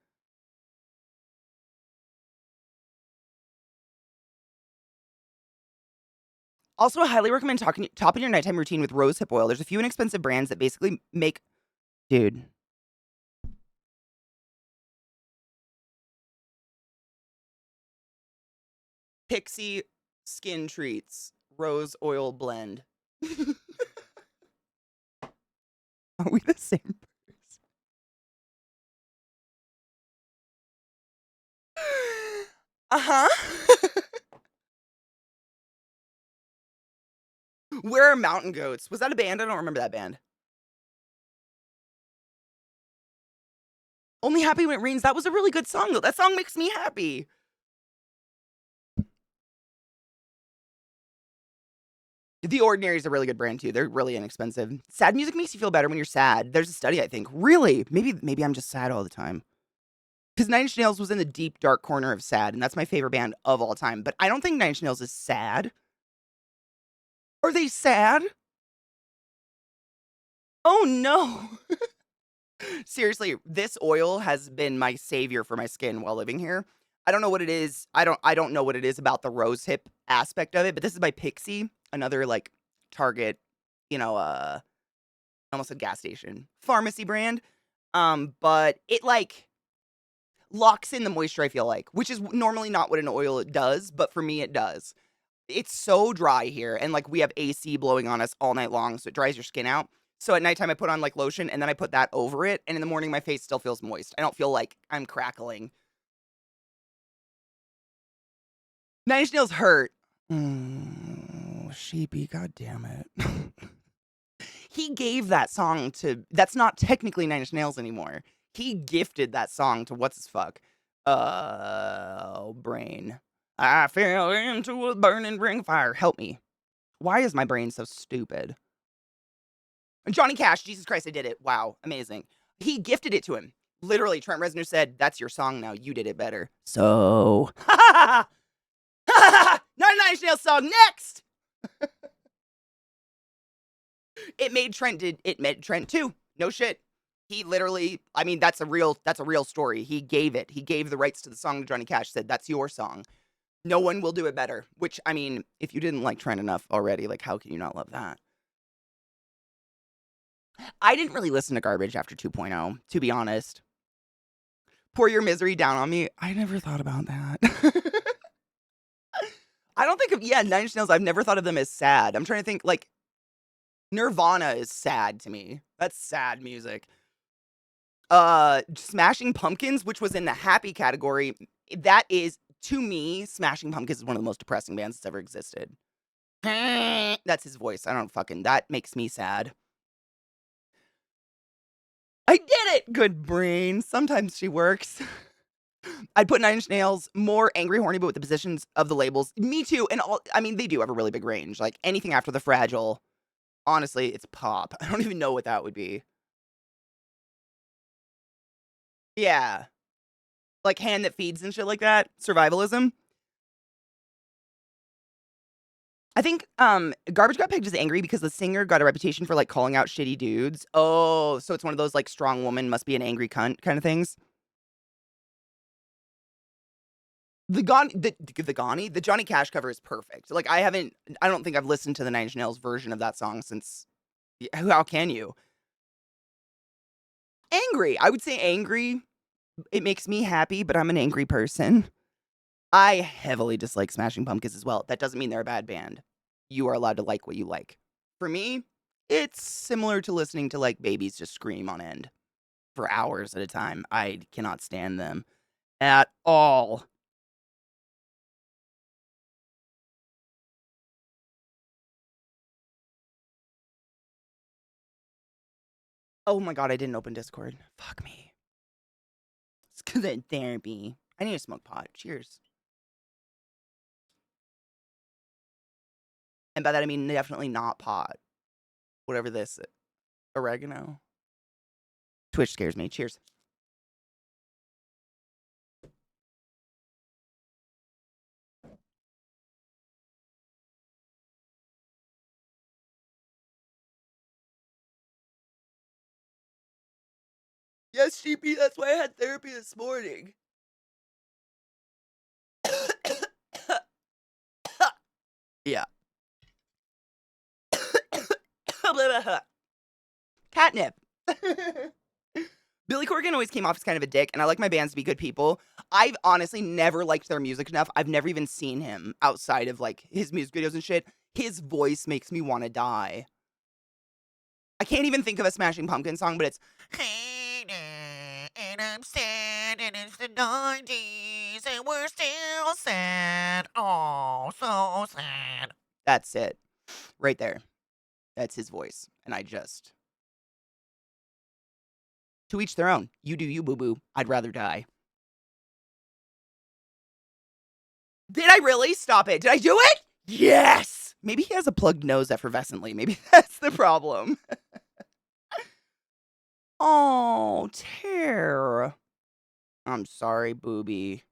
Also, I highly recommend topping your nighttime routine with rosehip oil. There's a few inexpensive brands that basically make. Dude. Pixie Skin Treats Rose Oil Blend. Are we the same person? Uh-huh. Where are Mountain Goats? Was that a band? I don't remember that band. Only Happy When It Rains. That was a really good song, though. That song makes me happy. The Ordinary is a really good brand, too. They're really inexpensive. Sad music makes you feel better when you're sad. There's a study, I think. Really? Maybe I'm just sad all the time. Because Nine Inch Nails was in the deep, dark corner of sad, and that's my favorite band of all time. But I don't think Nine Inch Nails is sad. Are they sad? Oh, no. Seriously, this oil has been my savior for my skin while living here. I don't know what it is. I don't know what it is about the rose hip aspect of it, but this is by Pixie, another like Target, almost a gas station pharmacy brand. But it like locks in the moisture, I feel like, which is normally not what an oil does, but for me it does. It's so dry here, and like we have AC blowing on us all night long, so it dries your skin out. So at nighttime I put on like lotion and then I put that over it, and in the morning my face still feels moist. I don't feel like I'm crackling. Nine Inch Nails hurt. Sheepy, god damn it. He gave that song to, that's not technically Nine Inch Nails anymore. He gifted that song to what's his fuck? Brain. I fell into a burning ring of fire. Help me. Why is my brain so stupid? Johnny Cash, Jesus Christ, I did it. Wow, amazing. He gifted it to him. Literally, Trent Reznor said, "That's your song now. You did it better." So, not a Nine Inch Nails song. Next, it made Trent too. No shit. He literally, I mean, that's a real story. He gave the rights to the song to Johnny Cash. Said, "That's your song. No one will do it better." Which, I mean, if you didn't like Trent enough already, like, how can you not love that? I didn't really listen to Garbage after 2.0, to be honest. Pour Your Misery Down on Me. I never thought about that. I don't think of, Nine Inch Nails, I've never thought of them as sad. I'm trying to think, like, Nirvana is sad to me. That's sad music. Smashing Pumpkins, which was in the happy category, that is, to me, Smashing Pumpkins is one of the most depressing bands that's ever existed. That's his voice. That makes me sad. I did it! Good brain. Sometimes she works. I'd put Nine Inch Nails more angry, horny, but with the positions of the labels. Me too. And I mean, they do have a really big range. Like anything after the Fragile, honestly, it's pop. I don't even know what that would be. Yeah. Like Hand That Feeds and shit like that. Survivalism. I think Garbage got pegged as angry because the singer got a reputation for like calling out shitty dudes. Oh, so it's one of those like strong woman must be an angry cunt kind of things. The Johnny Cash cover is perfect. Like I don't think I've listened to the Nine Inch Nails version of that song since. How can you? Angry. I would say angry. It makes me happy, but I'm an angry person. I heavily dislike Smashing Pumpkins as well. That doesn't mean they're a bad band. You are allowed to like what you like. For me, it's similar to listening to like babies just scream on end for hours at a time. I cannot stand them at all. Oh my god, I didn't open Discord. Fuck me. It's because of therapy. I need to smoke pot. Cheers. And by that I mean definitely not pot. Whatever this is. Oregano. Twitch scares me. Cheers. Yes, Sheepy, that's why I had therapy this morning. Yeah. Catnip. Billy Corgan always came off as kind of a dick, and I like my bands to be good people. I've honestly never liked their music enough. I've never even seen him outside of like his music videos and shit. His voice makes me want to die. I can't even think of a Smashing Pumpkins song, but it's "Hey there, and I'm sad, and it's the 90s, and we're still sad. Oh, so sad." That's it. Right there. That's his voice. And I just... To each their own. You do you, boo-boo. I'd rather die. Did I really? Stop it. Did I do it? Yes! Maybe he has a plugged nose effervescently. Maybe that's the problem. Oh, Tear. I'm sorry, booby.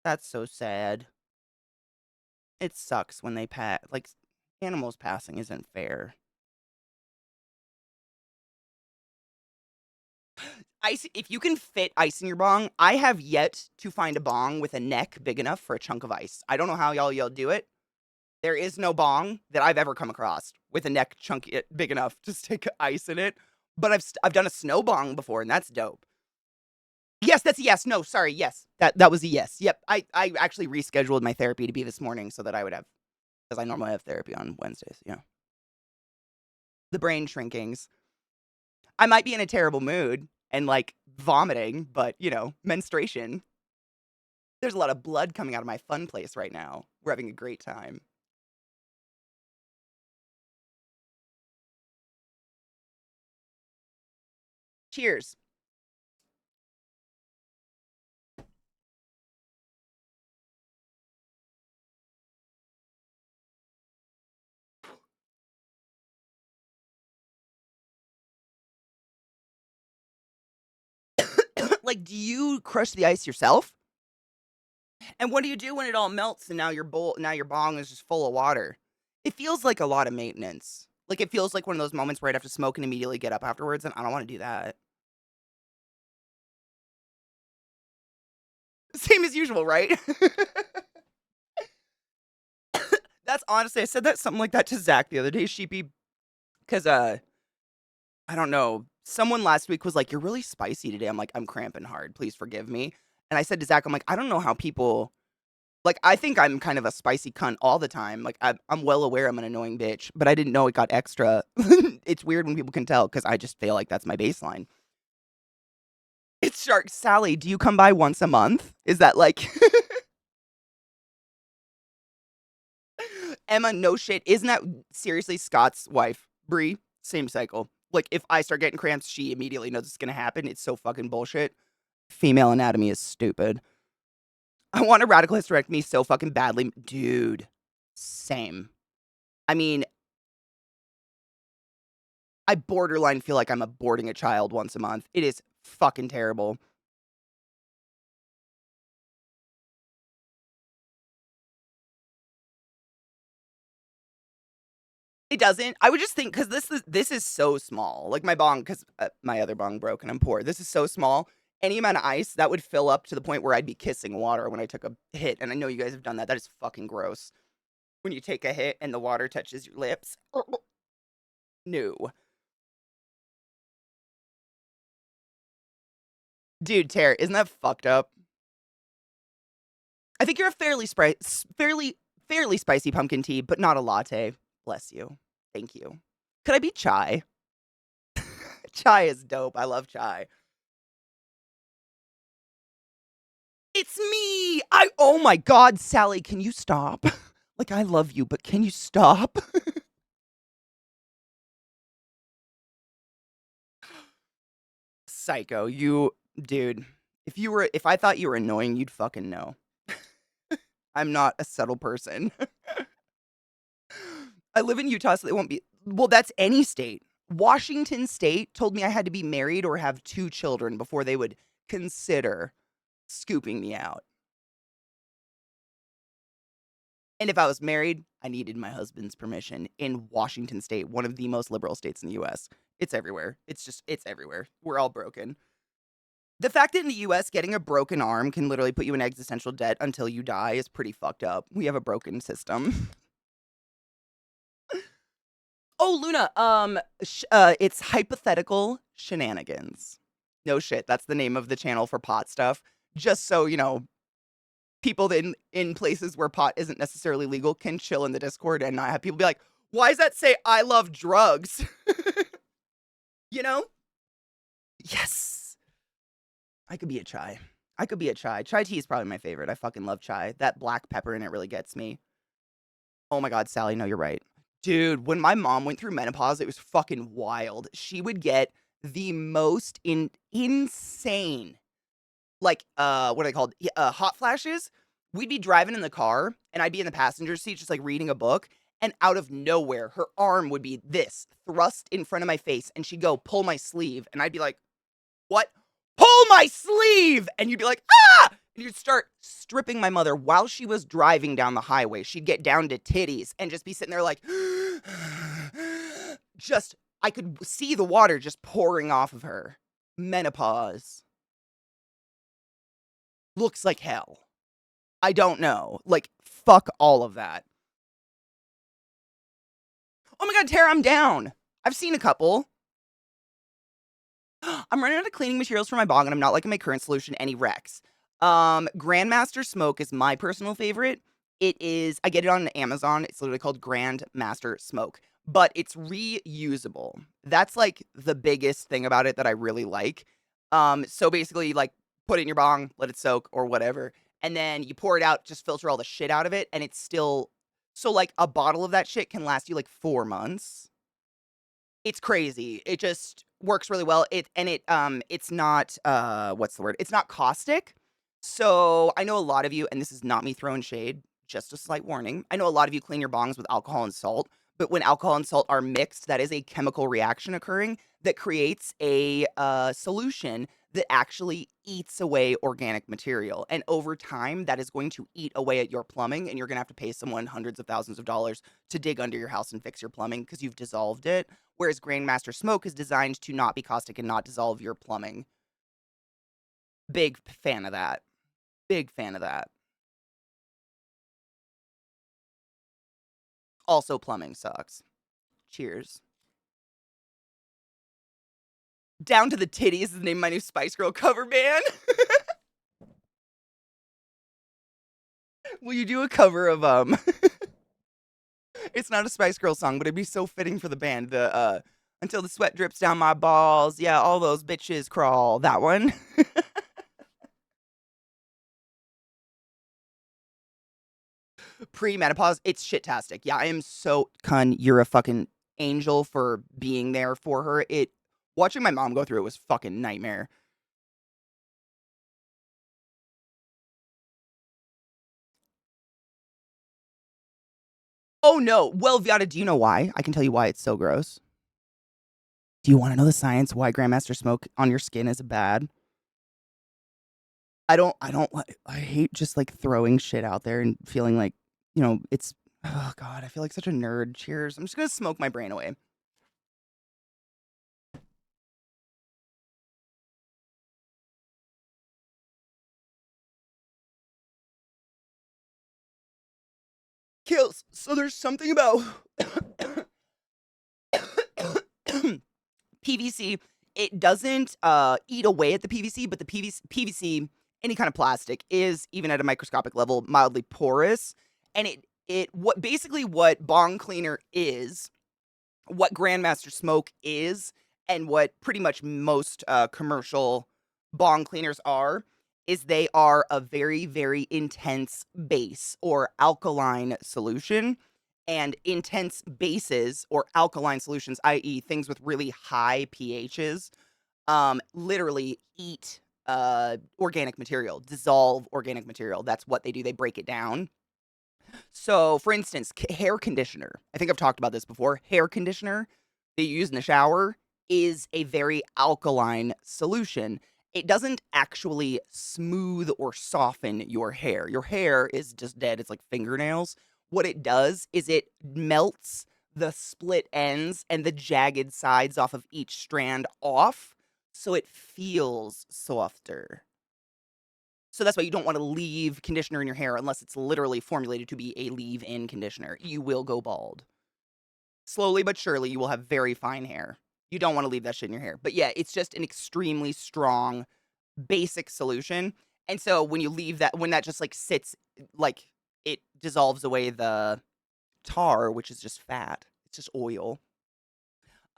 That's so sad. It sucks when they pass. Like, animals passing isn't fair. Ice, if you can fit ice in your bong, I have yet to find a bong with a neck big enough for a chunk of ice. I don't know how y'all do it. There is no bong that I've ever come across with a neck chunk big enough to stick ice in it. But I've done a snow bong before, and that's dope. Yes, that's a yes. No, sorry, yes. That was a yes. Yep. I actually rescheduled my therapy to be this morning so that I would have, because I normally have therapy on Wednesdays. Yeah. The brain shrinkings. I might be in a terrible mood and like vomiting, but you know, menstruation. There's a lot of blood coming out of my fun place right now. We're having a great time. Cheers. Like, do you crush the ice yourself? And what do you do when it all melts and now your bong is just full of water? It feels like a lot of maintenance. Like it feels like one of those moments where I'd have to smoke and immediately get up afterwards, and I don't want to do that. Same as usual, right? That's honestly, I said that something like that to Zach the other day, Sheepy, because I don't know. Someone last week was like, "You're really spicy today." I'm like, "I'm cramping hard. Please forgive me." And I said to Zach, I'm like, "I don't know how people like. I think I'm kind of a spicy cunt all the time. Like I'm well aware I'm an annoying bitch, but I didn't know it got extra. It's weird when people can tell because I just feel like that's my baseline." It's Shark Sally. Do you come by once a month? Is that like Emma? No shit. Isn't that seriously Scott's wife, Bree? Same cycle. Like if I start getting cramps, she immediately knows it's gonna happen. It's so fucking bullshit. Female anatomy is stupid. I want a radical hysterectomy so fucking badly. Dude, same. I mean, I borderline feel like I'm aborting a child once a month. It is fucking terrible. It doesn't. I would just think because this is so small. Like my bong, because my other bong broke and I'm poor. This is so small. Any amount of ice that would fill up to the point where I'd be kissing water when I took a hit. And I know you guys have done that. That is fucking gross. When you take a hit and the water touches your lips. No. Dude, Tara, isn't that fucked up? I think you're a fairly spicy pumpkin tea, but not a latte. Bless you. Thank you. Could I be chai? Chai is dope. I love chai. It's me. Oh my god, Sally, can you stop? Like I love you, but can you stop? Psycho. Dude, if I thought you were annoying, you'd fucking know. I'm not a subtle person. I live in Utah, so they won't be. Well, that's any state. Washington State told me I had to be married or have 2 children before they would consider scooping me out. And if I was married, I needed my husband's permission in Washington State, one of the most liberal states in the US. It's everywhere. It's everywhere. We're all broken. The fact that in the US, getting a broken arm can literally put you in existential debt until you die is pretty fucked up. We have a broken system. Oh, Luna, it's hypothetical shenanigans. No shit, that's the name of the channel for pot stuff. Just so, people in places where pot isn't necessarily legal can chill in the Discord and not have people be like, why does that say I love drugs? You know? Yes. I could be a chai. Chai tea is probably my favorite. I fucking love chai. That black pepper in it really gets me. Oh my God, Sally, no, you're right. Dude, when my mom went through menopause, it was fucking wild. She would get the most insane, like, what are they called? Hot flashes. We'd be driving in the car, and I'd be in the passenger seat just, like, reading a book, and out of nowhere, her arm would be this, thrust in front of my face, and she'd go, pull my sleeve, and I'd be like, what? Pull my sleeve! And you'd be like, ah! And you'd start stripping my mother while she was driving down the highway. She'd get down to titties and just be sitting there like, I could see the water just pouring off of her. Menopause. Looks like hell. I don't know. Like, fuck all of that. Oh my God, Tara, I'm down. I've seen a couple. I'm running out of cleaning materials for my bong, and I'm not liking my current solution, any Rex. Grandmaster Smoke is my personal favorite. I get it on Amazon. It's literally called Grandmaster Smoke, but it's reusable. That's like the biggest thing about it that I really like. So basically, like, put it in your bong, let it soak or whatever, and then you pour it out, just filter all the shit out of it, and it's still, so like a bottle of that shit can last you like 4 months. It's crazy. It just works really well. It's not, what's the word? It's not caustic. So I know a lot of you, and this is not me throwing shade, just a slight warning. I know a lot of you clean your bongs with alcohol and salt, but when alcohol and salt are mixed, that is a chemical reaction occurring that creates a solution that actually eats away organic material. And over time, that is going to eat away at your plumbing, and you're going to have to pay someone hundreds of thousands of dollars to dig under your house and fix your plumbing because you've dissolved it. Whereas Grandmaster Smoke is designed to not be caustic and not dissolve your plumbing. Big fan of that. Big fan of that. Also, plumbing sucks. Cheers. Down to the Titties is the name of my new Spice Girl cover band. Will you do a cover of It's not a Spice Girl song, but it'd be so fitting for the band. The Until the Sweat Drips Down My Balls. Yeah, all those bitches crawl. That one. Pre-menopause, it's shit-tastic. Yeah, I am so you're a fucking angel for being there for her. Watching my mom go through it was fucking nightmare. Oh no. Well, Viata, do you know why? I can tell you why it's so gross. Do you want to know the science why Grandmaster Smoke on your skin is bad? I hate just like throwing shit out there and feeling like, it's, oh God, I feel like such a nerd. Cheers. I'm just going to smoke my brain away. Kills. So there's something about PVC. It doesn't eat away at the PVC, but the PVC, any kind of plastic, is even at a microscopic level mildly porous. And what bong cleaner is, what Grandmaster Smoke is, and what pretty much most commercial bong cleaners are, is they are a very, very intense base or alkaline solution. And intense bases or alkaline solutions, i.e., things with really high pHs, literally eat organic material, dissolve organic material. That's what they do. They break it down. So, for instance, hair conditioner. I think I've talked about this before. Hair conditioner that you use in the shower is a very alkaline solution. It doesn't actually smooth or soften your hair. Your hair is just dead. It's like fingernails. What it does is it melts the split ends and the jagged sides off of each strand off so it feels softer. So that's why you don't want to leave conditioner in your hair unless it's literally formulated to be a leave-in conditioner. You will go bald. Slowly but surely, you will have very fine hair. You don't want to leave that shit in your hair. But yeah, it's just an extremely strong, basic solution. And so when you leave that, when that just like sits, like it dissolves away the tar, which is just fat. It's just oil.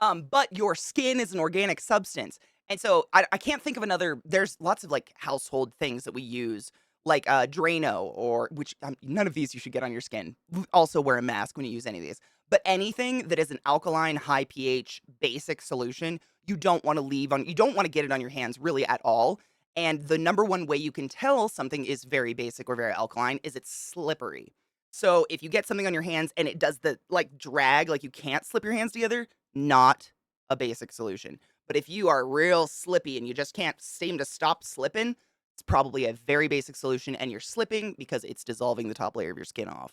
But your skin is an organic substance. And so I can't think of another. There's lots of like household things that we use, like Drano, or which none of these you should get on your skin. Also, wear a mask when you use any of these. But anything that is an alkaline, high pH, basic solution, you don't want to leave on. You don't want to get it on your hands really at all. And the number one way you can tell something is very basic or very alkaline is it's slippery. So if you get something on your hands and it does the like drag, like you can't slip your hands together, not a basic solution. But if you are real slippy and you just can't seem to stop slipping, it's probably a very basic solution and you're slipping because it's dissolving the top layer of your skin off.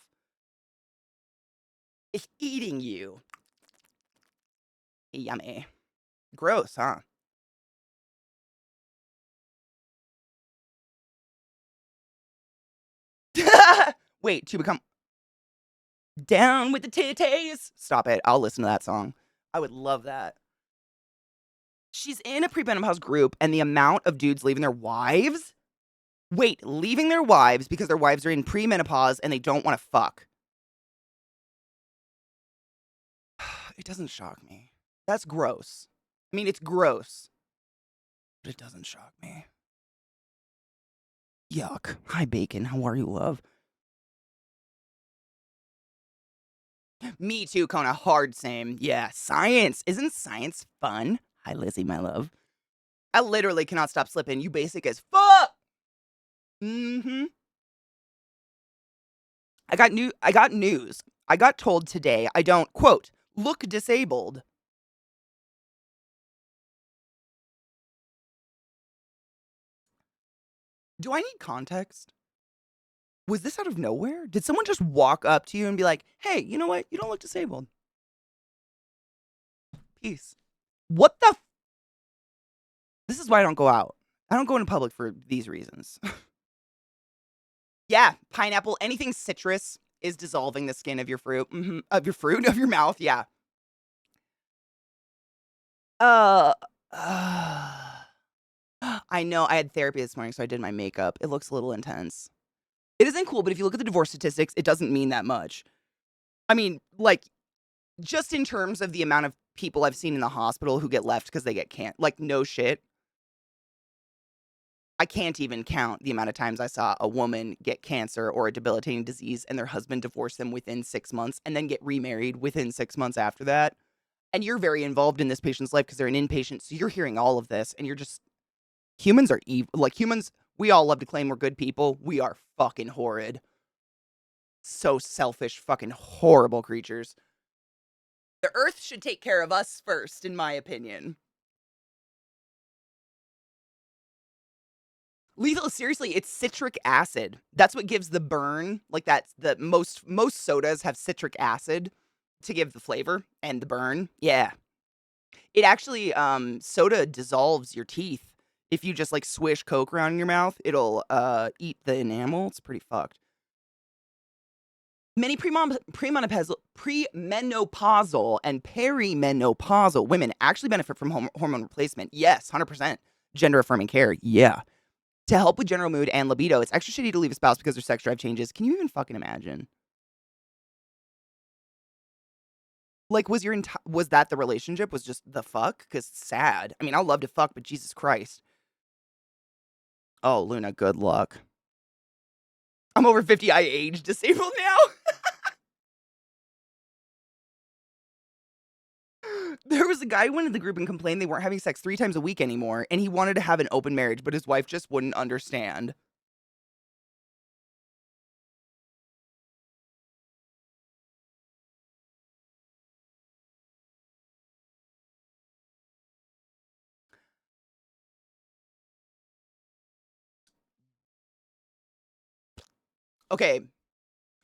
It's eating you. Yummy. Gross, huh? Wait, to become down with the titties. Stop it. I'll listen to that song. I would love that. She's in a premenopause group, and the amount of dudes leaving their wives. Wait, leaving their wives because their wives are in premenopause and they don't want to fuck. It doesn't shock me. That's gross. I mean, it's gross, but it doesn't shock me. Yuck. Hi, Bacon. How are you, love? Me too, Kona. Hard same. Yeah, science. Isn't science fun? Hi, Lizzie, my love. I literally cannot stop slipping. You basic as fuck. Mm-hmm. I got news. I got told today I don't, quote, look disabled. Do I need context? Was this out of nowhere? Did someone just walk up to you and be like, hey, you know what? You don't look disabled. Peace. What the? This is why I don't go out. I don't go into public for these reasons. Yeah, pineapple, anything citrus is dissolving the skin of your fruit. Of your fruit, of your mouth. Yeah. Uh, I know. I had therapy this morning, so I did my makeup. It looks a little intense. It isn't cool, but if you look at the divorce statistics, it doesn't mean that much. I mean, like, just in terms of the amount of people I've seen in the hospital who get left because they get can't, like, no shit. I can't even count the amount of times I saw a woman get cancer or a debilitating disease and their husband divorce them within 6 months and then get remarried within 6 months after that. And you're very involved in this patient's life because they're an inpatient, so you're hearing all of this, and you're just humans are evil. Like, humans, we all love to claim we're good people. We are fucking horrid. So selfish, fucking horrible creatures. The earth should take care of us first, in my opinion. Lethal, seriously, it's citric acid. That's what gives the burn. Like, that's the most sodas have citric acid to give the flavor and the burn. Yeah. It actually, soda dissolves your teeth. If you just like swish Coke around in your mouth, it'll eat the enamel. It's pretty fucked. Many premenopausal and perimenopausal women actually benefit from hormone replacement. Yes, 100%. Gender affirming care. Yeah. To help with general mood and libido, it's extra shitty to leave a spouse because their sex drive changes. Can you even fucking imagine? Like, was that the relationship? Was just the fuck? Because it's sad. I mean, I'll love to fuck, but Jesus Christ. Oh, Luna, good luck. I'm over 50. I age disabled now. There was a guy who went in the group and complained they weren't having sex 3 times a week anymore, and he wanted to have an open marriage, but his wife just wouldn't understand. Okay,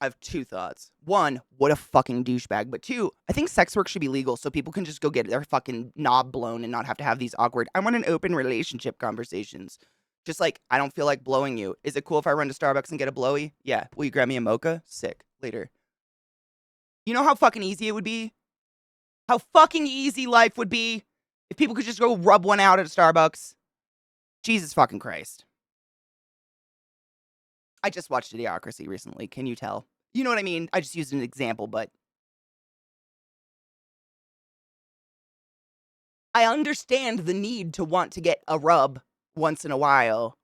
I have 2 thoughts. 1, what a fucking douchebag, but 2, I think sex work should be legal so people can just go get their fucking knob blown and not have to have these awkward, "I want an open relationship" conversations. Just like, "I don't feel like blowing you. Is it cool if I run to Starbucks and get a blowy? Yeah. Will you grab me a mocha? Sick. Later." You know how fucking easy it would be? How fucking easy life would be if people could just go rub one out at a Starbucks? Jesus fucking Christ. I just watched Idiocracy recently. Can you tell? You know what I mean? I just used an example, but I understand the need to want to get a rub once in a while.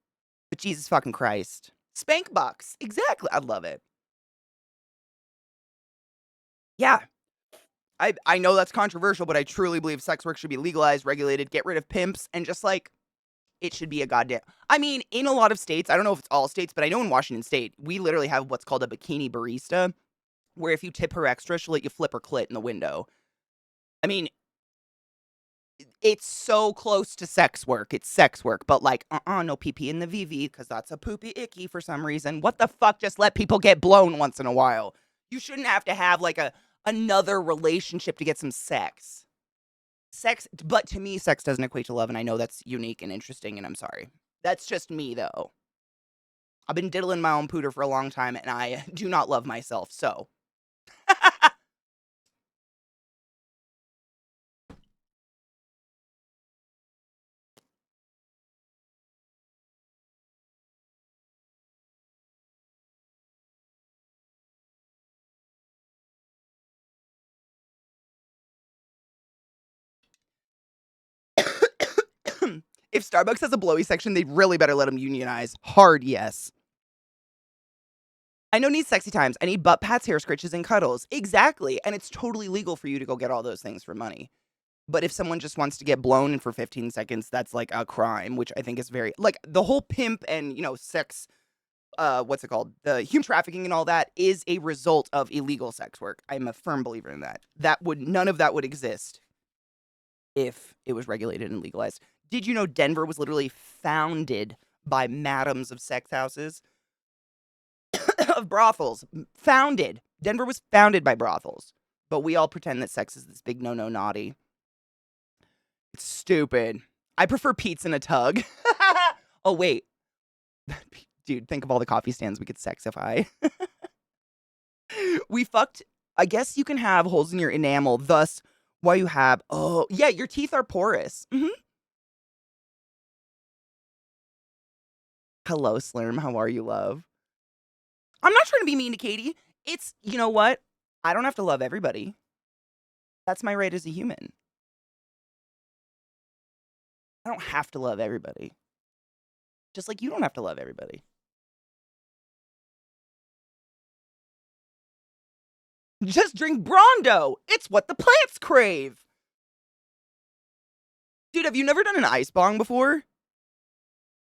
But Jesus fucking Christ. Spank bucks. Exactly. I love it. Yeah. I know that's controversial, but I truly believe sex work should be legalized, regulated, get rid of pimps, and just like it should be a goddamn. I mean, in a lot of states, I don't know if it's all states, but I know in Washington State, we literally have what's called a bikini barista, where if you tip her extra, she'll let you flip her clit in the window. I mean, it's so close to sex work. It's sex work, but like, no pee pee in the VV because that's a poopy icky for some reason. What the fuck? Just let people get blown once in a while. You shouldn't have to have like another relationship to get some sex. Sex, but to me, sex doesn't equate to love, and I know that's unique and interesting, and I'm sorry. That's just me, though. I've been diddling my own pooter for a long time, and I do not love myself, so. If Starbucks has a blowy section, they really better let them unionize. Hard yes. I don't need sexy times. I need butt pats, hair scritches, and cuddles. Exactly. And it's totally legal for you to go get all those things for money. But if someone just wants to get blown for 15 seconds, that's like a crime, which I think is very like the whole pimp and, sex what's it called? The human trafficking and all that is a result of illegal sex work. I'm a firm believer in that. None of that would exist if it was regulated and legalized. Did you know Denver was literally founded by madams of sex houses? Of brothels. Founded. Denver was founded by brothels. But we all pretend that sex is this big no naughty. It's stupid. I prefer Pete's in a tug. Oh, wait. Dude, think of all the coffee stands we could sexify. We fucked. I guess you can have holes in your enamel, thus why you have. Oh, yeah, your teeth are porous. Hello, Slurm. How are you, love? I'm not trying to be mean to Katie. It's, you know what? I don't have to love everybody. That's my right as a human. I don't have to love everybody. Just like you don't have to love everybody. Just drink Brondo. It's what the plants crave. Dude, have you never done an ice bong before?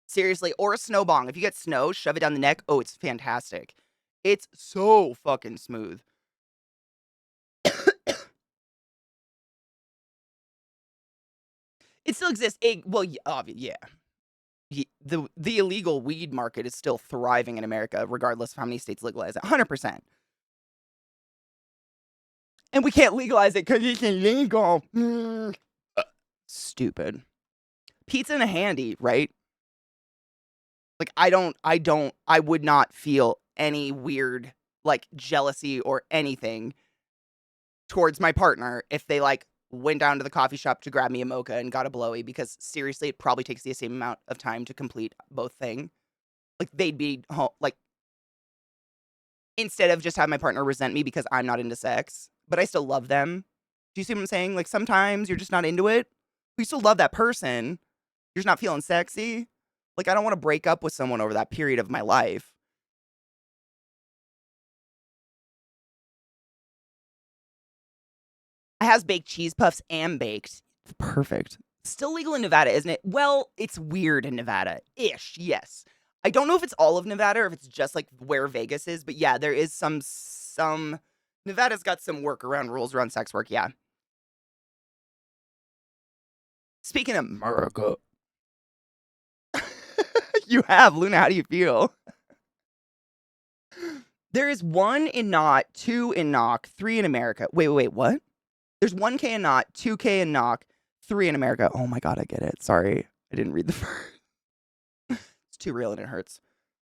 Seriously, or a snow bong. If you get snow, shove it down the neck. Oh, it's fantastic. It's so fucking smooth. It still exists. Well, yeah. The illegal weed market is still thriving in America, regardless of how many states legalize it. 100%. And we can't legalize it because it's illegal. Stupid. Pizza in a handy, right? Like, I would not feel any weird, like, jealousy or anything towards my partner if they, like, went down to the coffee shop to grab me a mocha and got a blowy, because seriously, it probably takes the same amount of time to complete both things. Like, they'd be home, like, instead of just have my partner resent me because I'm not into sex, but I still love them. Do you see what I'm saying? Like, sometimes you're just not into it. You still love that person. You're just not feeling sexy. Like, I don't want to break up with someone over that period of my life. It has baked cheese puffs and baked. Perfect. Still legal in Nevada, isn't it? Well, it's weird in Nevada-ish, yes. I don't know if it's all of Nevada or if it's just like where Vegas is, but yeah, there is some Nevada's got some workaround rules around sex work, yeah. Speaking of America, you have Luna. How do you feel? There is 1 in Knot, 2 in Knock, 3 in America. Wait, what? There's 1K in Knot, 2K in Knock, 3 in America. Oh my god, I get it. Sorry, I didn't read the first. It's too real and it hurts.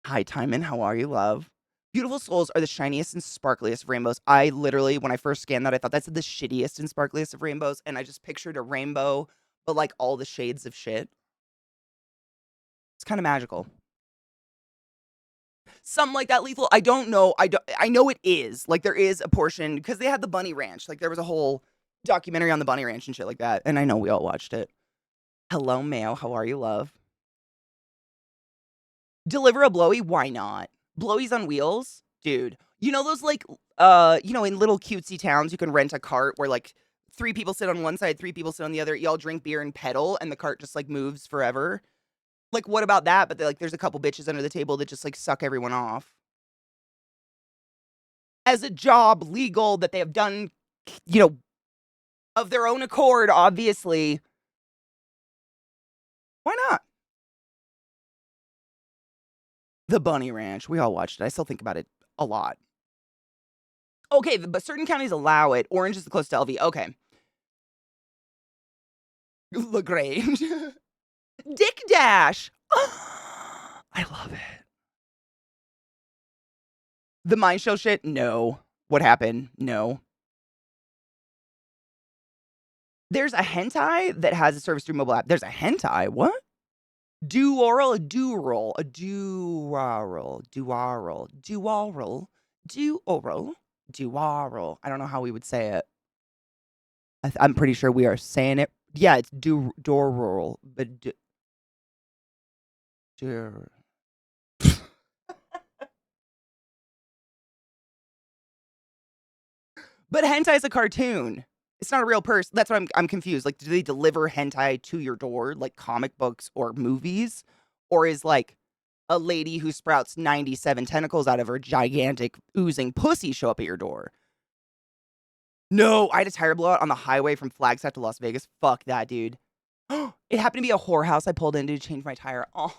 Hi, Timon. How are you, love? Beautiful souls are the shiniest and sparkliest of rainbows. I literally, when I first scanned that, I thought that's the shittiest and sparkliest of rainbows, and I just pictured a rainbow, but like all the shades of shit. It's kind of magical. Something like that, Lethal. I don't know. I know it is. Like there is a portion because they had the bunny ranch. Like there was a whole documentary on the bunny ranch and shit like that. And I know we all watched it. Hello, Mayo. How are you, love? Deliver a blowy? Why not? Blowies on wheels? Dude. You know those like in little cutesy towns you can rent a cart where like 3 people sit on one side, 3 people sit on the other, y'all drink beer and pedal and the cart just like moves forever. Like what about that? But like there's a couple bitches under the table that just like suck everyone off. As a job legal that they have done, of their own accord, obviously. Why not? The Bunny Ranch. We all watched it. I still think about it a lot. Okay, but certain counties allow it. Orange is the close to LV. Okay. LaGrange. Dick Dash. I love it. The Mind Show shit? No. What happened? No. There's a hentai that has a service through mobile app. There's a hentai? What? Do-oral, a do-roll, a do-oral, do-oral, do-oral, do-oral, do-oral. I don't know how we would say it. I'm pretty sure we are saying it. Yeah, it's do-oral, but do. But hentai is a cartoon. It's not a real person. That's what I'm confused. Like, do they deliver hentai to your door, like comic books or movies? Or is like a lady who sprouts 97 tentacles out of her gigantic oozing pussy show up at your door? No, I had a tire blowout on the highway from Flagstaff to Las Vegas. Fuck that, dude. It happened to be a whorehouse I pulled into to change my tire. Oh,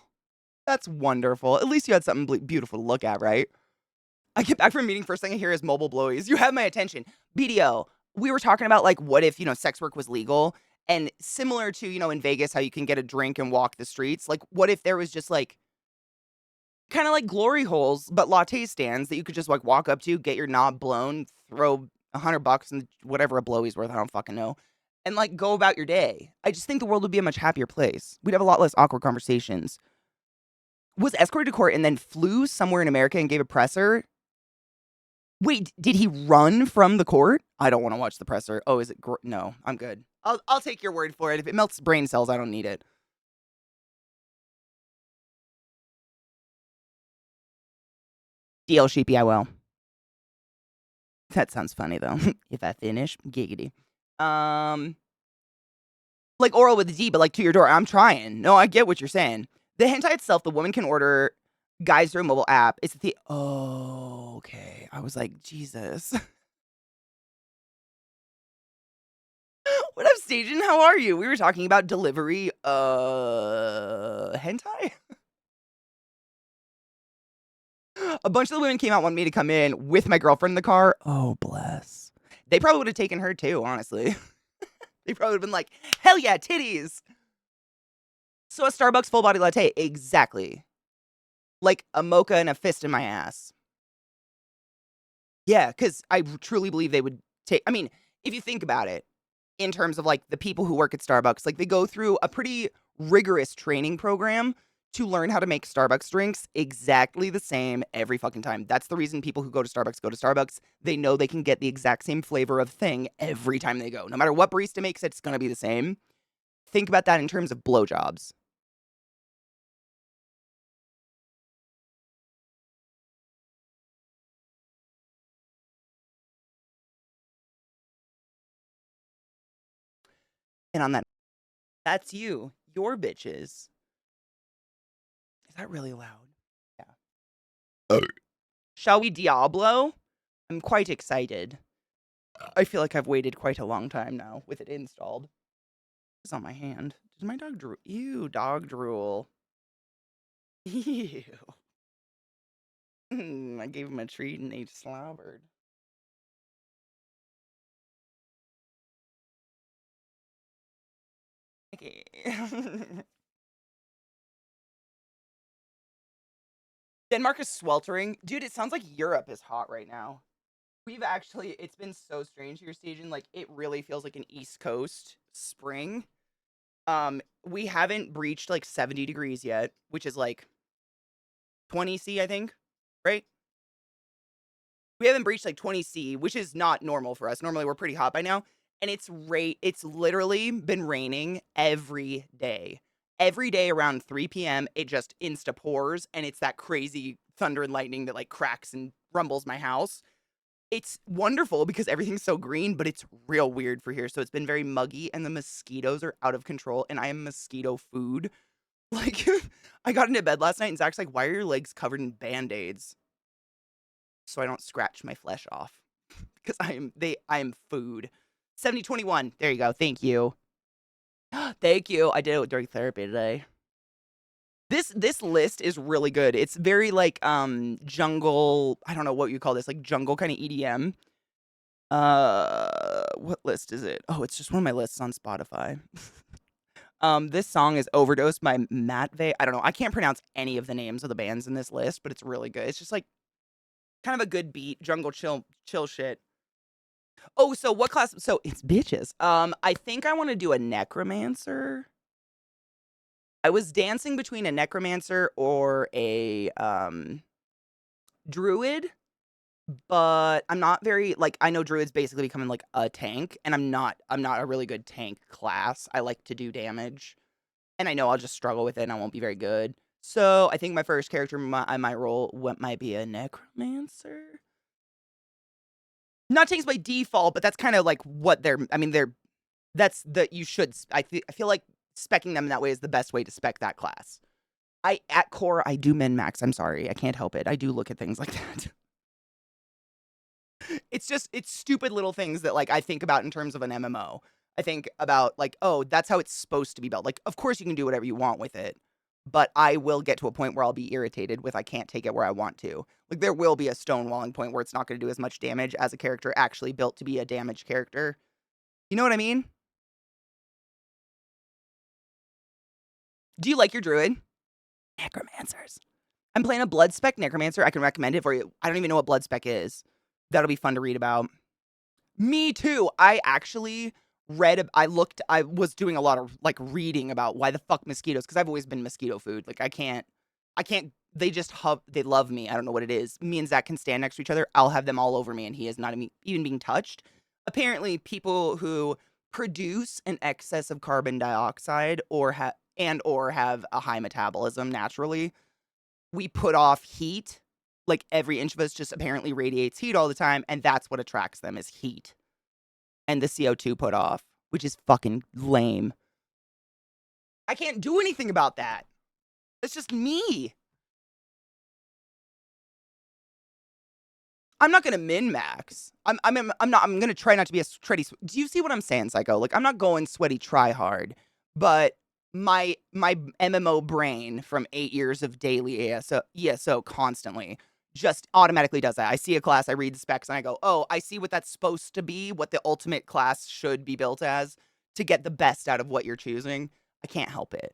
that's wonderful. At least you had something beautiful to look at, right? I get back from a meeting, first thing I hear is mobile blowies. You have my attention. BDO, we were talking about like what if, sex work was legal and similar to, in Vegas, how you can get a drink and walk the streets. Like what if there was just like kind of like glory holes, but latte stands that you could just like walk up to, get your knob blown, throw $100 and whatever a blowie's worth. I don't fucking know. And like go about your day. I just think the world would be a much happier place. We'd have a lot less awkward conversations. Was escorted to court and then flew somewhere in America and gave a presser. Wait, did he run from the court? I don't want to watch the presser. Oh, is it? No, I'm good. I'll take your word for it. If it melts brain cells, I don't need it. DL Sheepy, I will. That sounds funny though. If I finish, giggity. Like oral with a D, but like to your door. I'm trying. No, I get what you're saying. The hentai itself, the woman can order guys through a mobile app. It's the oh, okay. I was like, Jesus. What up, Stajan? How are you? We were talking about delivery hentai. A bunch of the women came out, wanted me to come in with my girlfriend in the car. Oh, bless. They probably would have taken her too, honestly. They probably would have been like, hell yeah, titties. So a Starbucks full body latte, exactly. Like a mocha and a fist in my ass. Yeah, because I truly believe they would take, I mean, if you think about it, in terms of like the people who work at Starbucks, like they go through a pretty rigorous training program to learn how to make Starbucks drinks exactly the same every fucking time. That's the reason people who go to Starbucks go to Starbucks. They know they can get the exact same flavor of thing every time they go. No matter what barista makes it, it's going to be the same. Think about that in terms of blowjobs. And on that, that's you. Your bitches. Is that really loud? Yeah.
Oh.
Shall we Diablo? I'm quite excited. I feel like I've waited quite a long time now with it installed. It's on my hand. Did my dog drool? Ew, dog drool. Ew. I gave him a treat and he slobbered. Okay. Denmark is sweltering. Dude, it sounds like Europe is hot right now. It's been so strange here, Stajan. Like, it really feels like an East Coast spring. We haven't breached like 70 degrees yet, which is like 20 C, I think, right? We haven't breached like 20 C, which is not normal for us. Normally we're pretty hot by now. And it's literally been raining every day. Every day around 3 p.m. it just insta pours, and it's that crazy thunder and lightning that like cracks and rumbles my house. It's wonderful because everything's so green, but it's real weird for here. So it's been very muggy and the mosquitoes are out of control and I am mosquito food. Like, I got into bed last night and Zach's like, why are your legs covered in band-aids? So I don't scratch my flesh off. Because I am food. 7021. There you go. Thank you. Thank you. I did it during therapy today. This list is really good. It's very like jungle, I don't know what you call this, like jungle kind of EDM. What list is it? Oh, it's just one of my lists on Spotify. This song is Overdose by Matvey. I don't know. I can't pronounce any of the names of the bands in this list, but it's really good. It's just like kind of a good beat, jungle chill shit. Oh, so what class? So it's bitches. I think I want to do a necromancer. I was dancing between a necromancer or a druid, but I'm not very like I know druids basically becoming like a tank, and I'm not a really good tank class. I like to do damage, and I know I'll just struggle with it and I won't be very good. So I think my first character I might roll what might be a necromancer. Not tanks by default, but that's kind of like what they're that's the you should I feel like specking them that way is the best way to spec that class. At core I do min max. I'm sorry. I can't help it. I do look at things like that. It's stupid little things that like I think about in terms of an MMO. I think about like, oh, that's how it's supposed to be built. Like, of course you can do whatever you want with it, but I will get to a point where I'll be irritated with I can't take it where I want to. Like there will be a stonewalling point where it's not going to do as much damage as a character actually built to be a damaged character. You know what I mean? Do you like your druid? Necromancers. I'm playing a blood spec necromancer. I can recommend it for you. I don't even know what blood spec is. That'll be fun to read about. Me too. I was doing a lot of like reading about why the fuck mosquitoes, because I've always been mosquito food. Like they love me. I don't know what it is. Me and Zach can stand next to each other. I'll have them all over me and he is not even being touched. Apparently, people who produce an excess of carbon dioxide or have a high metabolism naturally, we put off heat. Like every inch of us just apparently radiates heat all the time, and that's what attracts them is heat and the CO2 put off, which is fucking lame. I can't do anything about that. That's just me. I'm not gonna min max. I'm gonna try not to be a sweaty. Do you see what I'm saying, Psycho? Like I'm not going sweaty try hard, but my MMO brain from 8 years of daily ESO constantly just automatically does that. I see a class, I read the specs, and I go, oh, I see what that's supposed to be, what the ultimate class should be built as to get the best out of what you're choosing. I can't help it.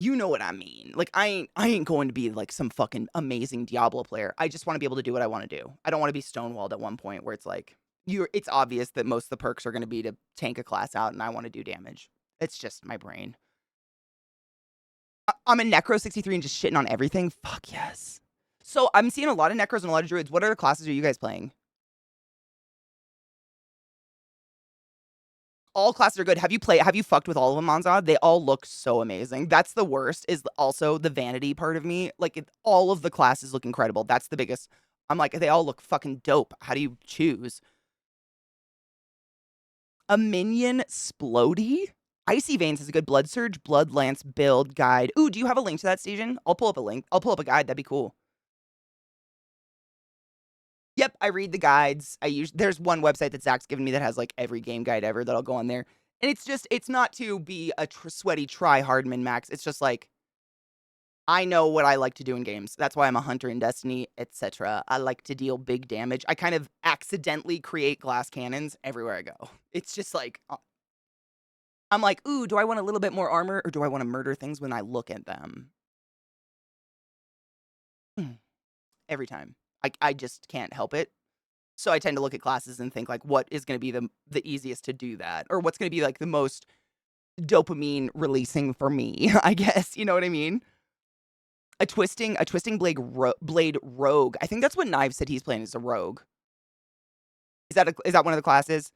You know what I mean. Like I ain't going to be like some fucking amazing Diablo player. I just want to be able to do what I want to do. I don't want to be stonewalled at one point where it's like it's obvious that most of the perks are going to be to tank a class out and I want to do damage. It's just my brain. I'm a Necro 63 and just shitting on everything. Fuck yes. So I'm seeing a lot of Necros and a lot of Druids. What other classes are you guys playing? All classes are good. Have you fucked with all of them, Monzad? They all look so amazing. That's the worst, is also the vanity part of me. Like, all of the classes look incredible. That's the biggest. I'm like, they all look fucking dope. How do you choose? A minion Splody? Icy Veins is a good blood surge, blood lance build guide. Ooh, do you have a link to that, Stajan? I'll pull up a link. I'll pull up a guide. That'd be cool. Yep, I read the guides. There's one website that Zach's given me that has like every game guide ever that I'll go on there. And it's not to be a sweaty try-hard min-max. It's just like, I know what I like to do in games. That's why I'm a hunter in Destiny, etc. I like to deal big damage. I kind of accidentally create glass cannons everywhere I go. It's just like, I'm like, ooh, do I want a little bit more armor or do I want to murder things when I look at them? Every time. I just can't help it. So I tend to look at classes and think like, what is going to be the easiest to do that? Or what's going to be like the most dopamine releasing for me, I guess. You know what I mean? A twisting blade rogue. I think that's what Knives said he's playing, is a rogue. Is that one of the classes?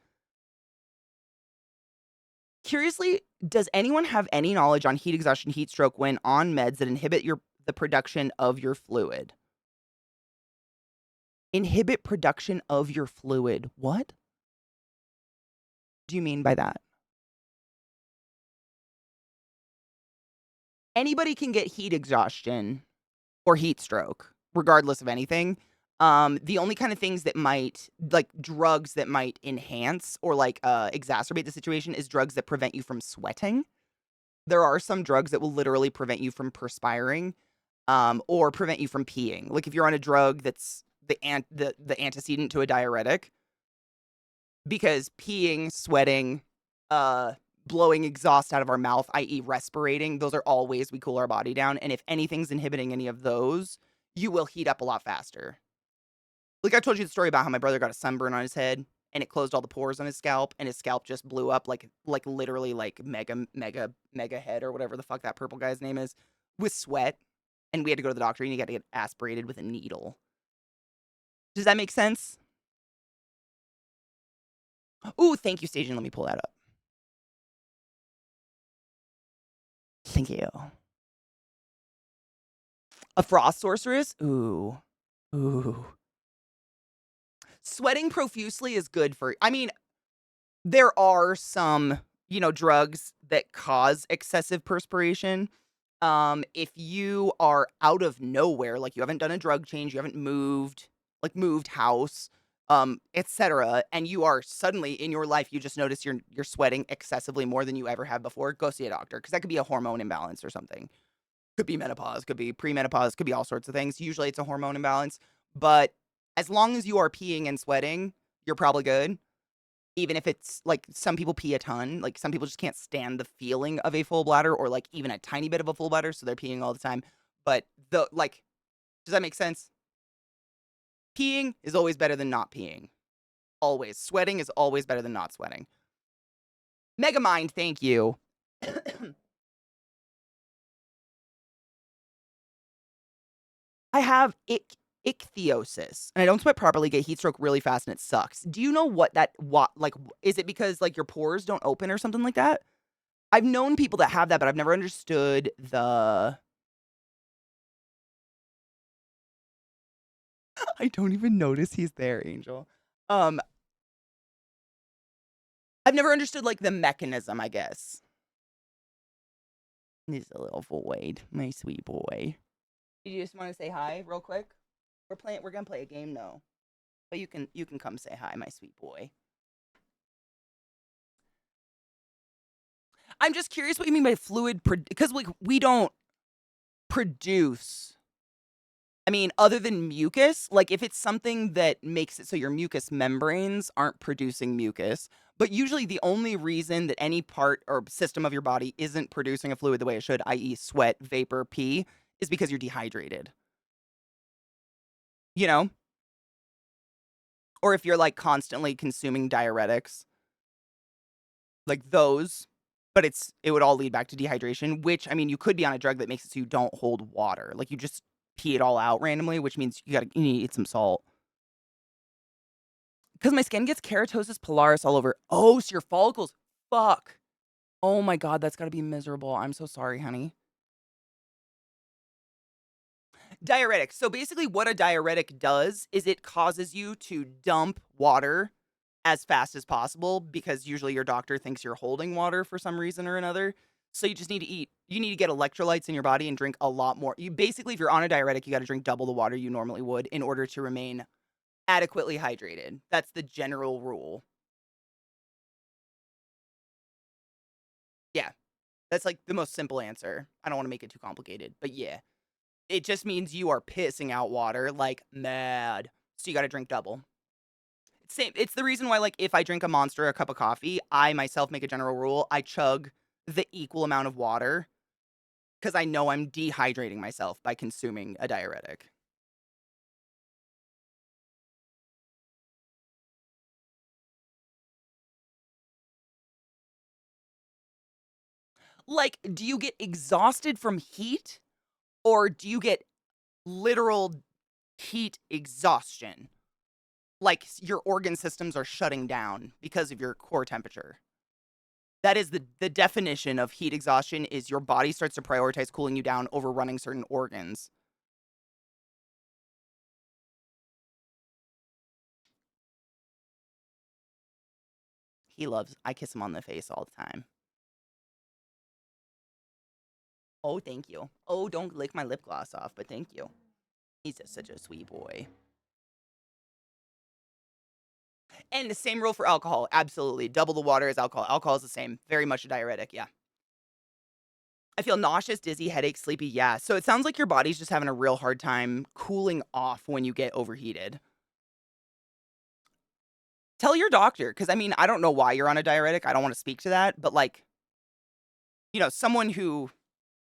Curiously, does anyone have any knowledge on heat exhaustion, heat stroke when on meds that inhibit the production of your fluid? Inhibit production of your fluid. What do you mean by that? Anybody can get heat exhaustion or heat stroke, regardless of anything. The only kind of things that might, like drugs that might enhance or like exacerbate the situation is drugs that prevent you from sweating. There are some drugs that will literally prevent you from perspiring, or prevent you from peeing. Like if you're on a drug that's the antecedent to a diuretic, because peeing, sweating, blowing exhaust out of our mouth, i.e. respirating, those are all ways we cool our body down. And if anything's inhibiting any of those, you will heat up a lot faster. Like I told you the story about how my brother got a sunburn on his head and it closed all the pores on his scalp and his scalp just blew up like literally like mega head or whatever the fuck that purple guy's name is with sweat. And we had to go to the doctor and he got to get aspirated with a needle. Does that make sense? Ooh, thank you, Stajan. Let me pull that up. Thank you. A frost sorceress? Ooh. Ooh. Sweating profusely is good for, I mean, there are some, drugs that cause excessive perspiration. If you are out of nowhere, like you haven't done a drug change, you haven't moved house, etc., and you are suddenly in your life, you just notice you're sweating excessively more than you ever have before, go see a doctor, because that could be a hormone imbalance or something. Could be menopause, could be premenopause, could be all sorts of things. Usually it's a hormone imbalance, but as long as you are peeing and sweating, you're probably good. Even if it's like some people pee a ton, like some people just can't stand the feeling of a full bladder or like even a tiny bit of a full bladder, so they're peeing all the time. But does that make sense? Peeing is always better than not peeing. Always. Sweating is always better than not sweating. Megamind, thank you. I have ichthyosis, and I don't sweat properly, get heat stroke really fast, and it sucks. Do you know is it because like your pores don't open or something like that? I've known people that have that, but I've never understood the. I don't even notice he's there, Angel. I've never understood like the mechanism, I guess. He's a little void, my sweet boy. You just want to say hi real quick? We're gonna play a game though. But you can come say hi, my sweet boy. I'm just curious what you mean by fluid, because like we don't produce. I mean, other than mucus, like if it's something that makes it so your mucous membranes aren't producing mucus, but usually the only reason that any part or system of your body isn't producing a fluid the way it should, i.e. sweat, vapor, pee, is because you're dehydrated. You know? Or if you're like constantly consuming diuretics, like those, but it would all lead back to dehydration, which, I mean, you could be on a drug that makes it so you don't hold water. Like you just pee it all out randomly, which means you need to eat some salt. Because my skin gets keratosis pilaris all over. Oh, so your follicles. Fuck. Oh my God, that's got to be miserable. I'm so sorry, honey. Diuretic. So basically what a diuretic does is it causes you to dump water as fast as possible because usually your doctor thinks you're holding water for some reason or another. So you just need to eat. You need to get electrolytes in your body and drink a lot more. You basically, if you're on a diuretic, you got to drink double the water you normally would in order to remain adequately hydrated. That's the general rule. Yeah, that's like the most simple answer. I don't want to make it too complicated, but yeah, it just means you are pissing out water like mad. So you got to drink double. Same. It's the reason why, like, if I drink a Monster or a cup of coffee, I myself make a general rule. I chug the equal amount of water because I know I'm dehydrating myself by consuming a diuretic. Like, do you get exhausted from heat or do you get literal heat exhaustion? Like, your organ systems are shutting down because of your core temperature. That is the definition of heat exhaustion is your body starts to prioritize cooling you down over running certain organs. I kiss him on the face all the time. Oh, thank you. Oh, don't lick my lip gloss off, but thank you. He's just such a sweet boy. And the same rule for alcohol. Absolutely. Double the water as alcohol. Alcohol is the same. Very much a diuretic. Yeah. I feel nauseous, dizzy, headache, sleepy. Yeah. So it sounds like your body's just having a real hard time cooling off when you get overheated. Tell your doctor, because I mean, I don't know why you're on a diuretic. I don't want to speak to that. But like, someone who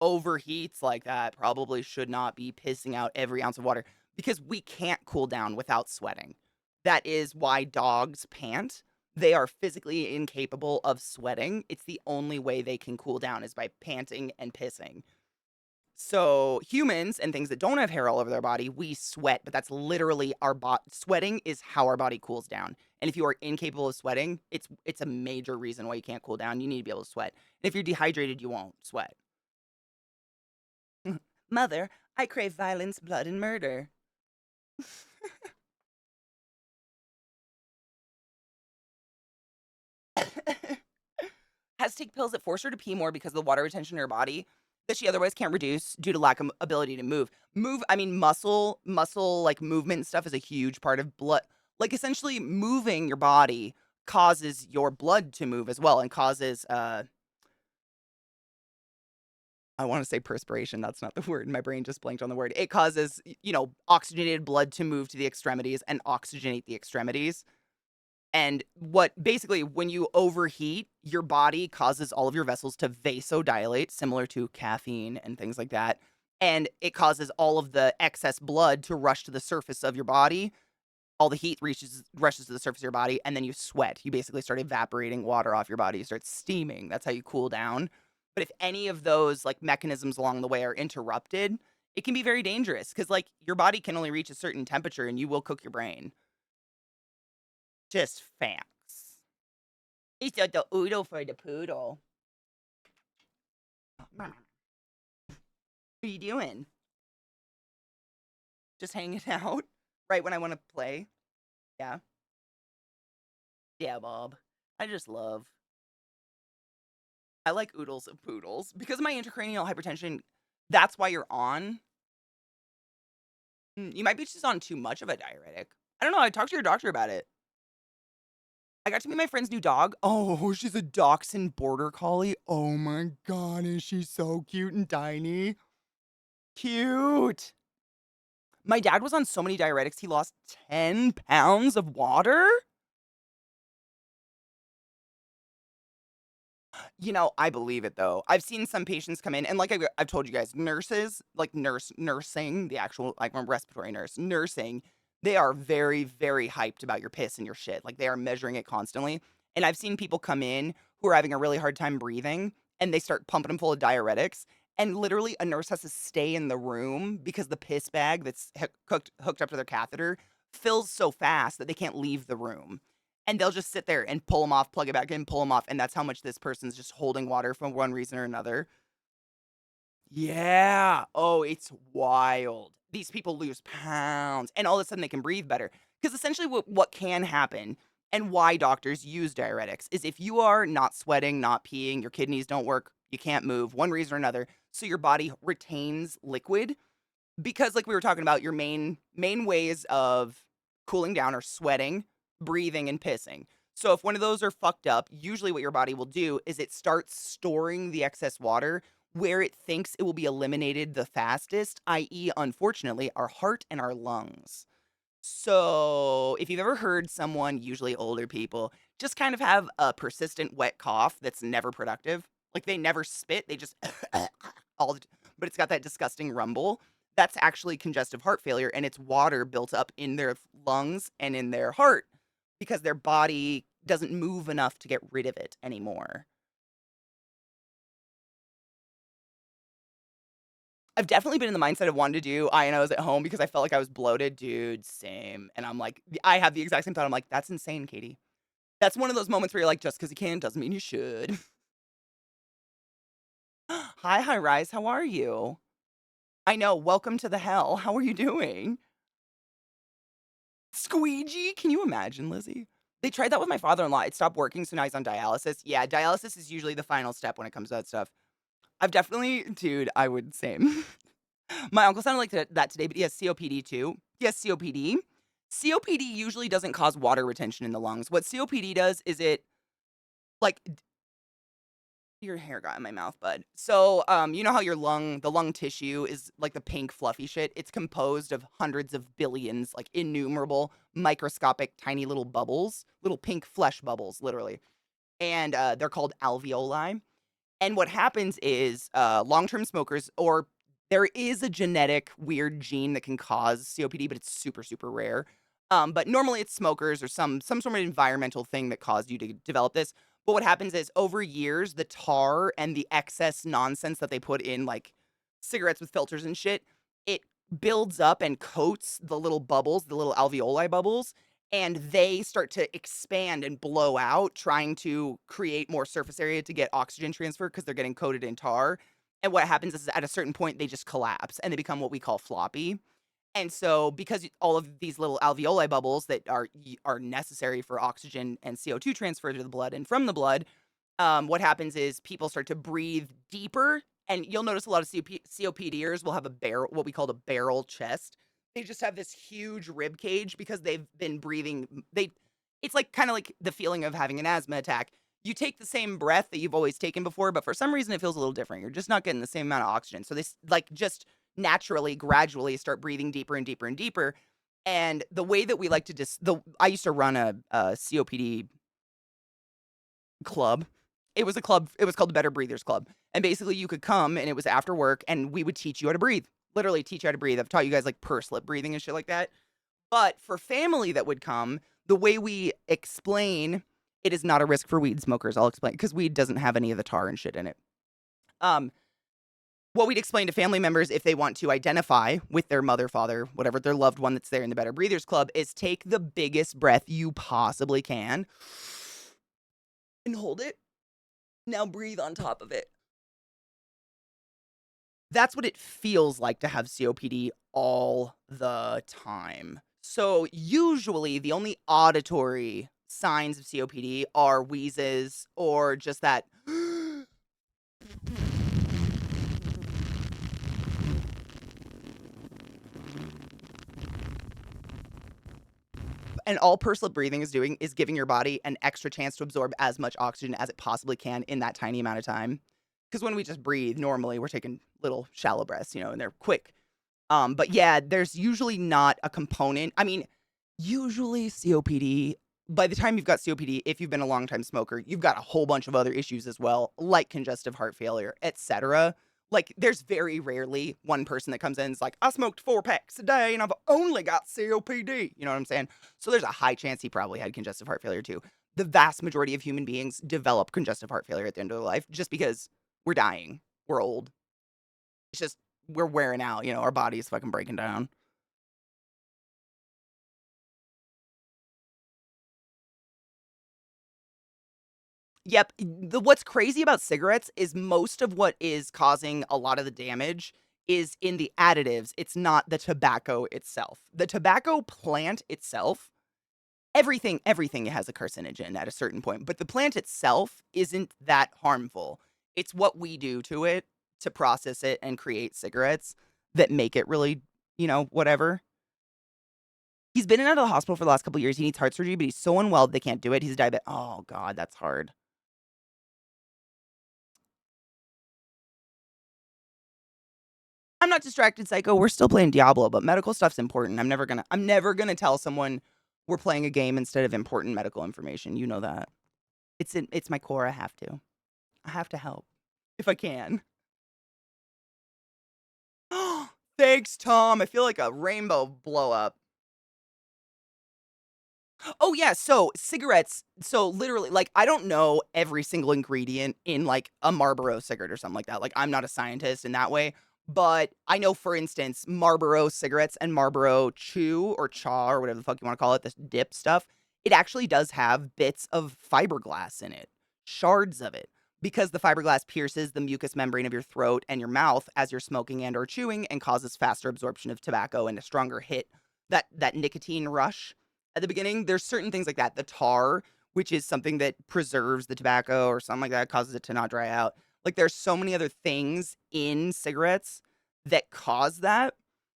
overheats like that probably should not be pissing out every ounce of water because we can't cool down without sweating. That is why dogs pant. They are physically incapable of sweating. It's the only way they can cool down is by panting and pissing. So humans and things that don't have hair all over their body, we sweat, but that's literally sweating is how our body cools down. And if you are incapable of sweating, it's a major reason why you can't cool down. You need to be able to sweat. And if you're dehydrated, you won't sweat. Mother, I crave violence, blood, and murder. Has to take pills that force her to pee more because of the water retention in her body that she otherwise can't reduce due to lack of ability to move. I mean, muscle, like movement and stuff is a huge part of blood. Like, essentially, moving your body causes your blood to move as well and causes, I want to say perspiration. That's not the word. My brain just blanked on the word. It causes, oxygenated blood to move to the extremities and oxygenate the extremities. And when you overheat, your body causes all of your vessels to vasodilate, similar to caffeine and things like that. And it causes all of the excess blood to rush to the surface of your body. All the heat rushes to the surface of your body, and then you sweat. You basically start evaporating water off your body. You start steaming. That's how you cool down. But if any of those like mechanisms along the way are interrupted, it can be very dangerous because like your body can only reach a certain temperature and you will cook your brain. Just facts. He said the oodle for the poodle. What are you doing? Just hanging out? Right when I want to play? Yeah. Yeah, Bob. I just love. I like oodles of poodles. Because of my intracranial hypertension, that's why you're on. You might be just on too much of a diuretic. I don't know. I talked to your doctor about it. I got to meet my friend's new dog. Oh, she's a dachshund border collie. Oh my god, is she so cute and tiny? Cute. My dad was on so many diuretics, he lost 10 pounds of water? I believe it though. I've seen some patients come in, and like I've told you guys, nurses, like nursing, the actual, like respiratory nurse, nursing, they are very, very hyped about your piss and your shit. Like they are measuring it constantly. And I've seen people come in who are having a really hard time breathing, and they start pumping them full of diuretics. And literally, a nurse has to stay in the room because the piss bag that's hooked up to their catheter fills so fast that they can't leave the room. And they'll just sit there and pull them off, plug it back in, pull them off, and that's how much this person's just holding water for one reason or another. Yeah. Oh, it's wild. These people lose pounds, and all of a sudden they can breathe better. Because essentially, what can happen and why doctors use diuretics is if you are not sweating, not peeing, your kidneys don't work, you can't move, one reason or another, so your body retains liquid because like we were talking about, your main ways of cooling down are sweating, breathing, and pissing. So if one of those are fucked up, usually what your body will do is it starts storing the excess water where it thinks it will be eliminated the fastest, i.e., unfortunately, our heart and our lungs. So, if you've ever heard someone, usually older people, just kind of have a persistent wet cough that's never productive, like they never spit, they just all the, but it's got that disgusting rumble. That's actually congestive heart failure, and it's water built up in their lungs and in their heart because their body doesn't move enough to get rid of it anymore. I've definitely been in the mindset of wanting to do INOs at home because I felt like I was bloated, dude. Same. And I'm like, I have the exact same thought. I'm like, that's insane, Katie. That's one of those moments where you're like, just because you can doesn't mean you should. Hi, Rise. How are you? I know. Welcome to the hell. How are you doing? Squeegee? Can you imagine, Lizzie? They tried that with my father in law. It stopped working, so now he's on dialysis. Yeah, dialysis is usually the final step when it comes to that stuff. I've definitely, dude, I would same. My uncle sounded like that today, but he has COPD too. He has COPD. COPD usually doesn't cause water retention in the lungs. What COPD does is it, like, your hair got in my mouth, bud. So, you know how the lung tissue is like the pink fluffy shit? It's composed of hundreds of billions, like innumerable microscopic tiny little bubbles, little pink flesh bubbles, literally. And they're called alveoli. And what happens is long-term smokers, or there is a genetic weird gene that can cause COPD, but it's super, super rare. But normally it's smokers or some sort of environmental thing that caused you to develop this. But what happens is over years, the tar and the excess nonsense that they put in like cigarettes with filters and shit, it builds up and coats the little bubbles, the little alveoli bubbles, and they start to expand and blow out, trying to create more surface area to get oxygen transfer because they're getting coated in tar. And what happens is at a certain point, they just collapse and they become what we call floppy. And so, because all of these little alveoli bubbles that are necessary for oxygen and CO2 transfer to the blood and from the blood, what happens is people start to breathe deeper, and you'll notice a lot of COPDers will have a barrel, what we call a barrel chest. They just have this huge rib cage because they've been breathing. It's like kind of like the feeling of having an asthma attack. You take the same breath that you've always taken before, but for some reason it feels a little different. You're just not getting the same amount of oxygen. So this like just naturally, gradually start breathing deeper and deeper and deeper. And the way that we like to I used to run a COPD club. It was a club. It was called the Better Breathers Club. And basically, you could come and it was after work, and we would teach you how to breathe. Literally, teach you how to breathe. I've taught you guys like pursed lip breathing and shit like that. But for family that would come, the way we explain it is not a risk for weed smokers. I'll explain because weed doesn't have any of the tar and shit in it. Um, what we'd explain to family members if they want to identify with their mother, father, whatever their loved one that's there in the Better Breathers Club is take the biggest breath you possibly can and hold it. Now breathe on top of it. That's what it feels like to have COPD all the time. So usually the only auditory signs of COPD are wheezes or just that and all pursed lip breathing is doing is giving your body an extra chance to absorb as much oxygen as it possibly can in that tiny amount of time. Because when we just breathe, normally we're taking little shallow breaths, and they're quick. But yeah, there's usually not a component. I mean, usually COPD, by the time you've got COPD, if you've been a long time smoker, you've got a whole bunch of other issues as well, like congestive heart failure, etc. Like, there's very rarely one person that comes in and is like, I smoked 4 packs a day and I've only got COPD. You know what I'm saying? So there's a high chance he probably had congestive heart failure too. The vast majority of human beings develop congestive heart failure at the end of their life just because we're dying. We're old. It's just, we're wearing out, our body's fucking breaking down. Yep. What's crazy about cigarettes is most of what is causing a lot of the damage is in the additives. It's not the tobacco itself. The tobacco plant itself everything has a carcinogen at a certain point, but the plant itself isn't that harmful. It's what we do to it to process it and create cigarettes that make it really, whatever. He's been in and out of the hospital for the last couple of years. He needs heart surgery, but he's so unwell they can't do it. He's a diabetic. Oh God, that's hard. I'm not distracted, psycho. We're still playing Diablo, but medical stuff's important. I'm never gonna tell someone we're playing a game instead of important medical information. You know that. It's my core. I have to. I have to help if I can. Thanks, Tom. I feel like a rainbow blow up. Oh yeah, so cigarettes. So literally, like, I don't know every single ingredient in like a Marlboro cigarette or something like that. Like, I'm not a scientist in that way, but I know, for instance, Marlboro cigarettes and Marlboro Chew or Chaw or whatever the fuck you want to call it, this dip stuff. It actually does have bits of fiberglass in it, shards of it, because the fiberglass pierces the mucous membrane of your throat and your mouth as you're smoking and or chewing and causes faster absorption of tobacco and a stronger hit, that nicotine rush at the beginning. There's certain things like that. The tar, which is something that preserves the tobacco or something like that, causes it to not dry out. Like, there's so many other things in cigarettes that cause that.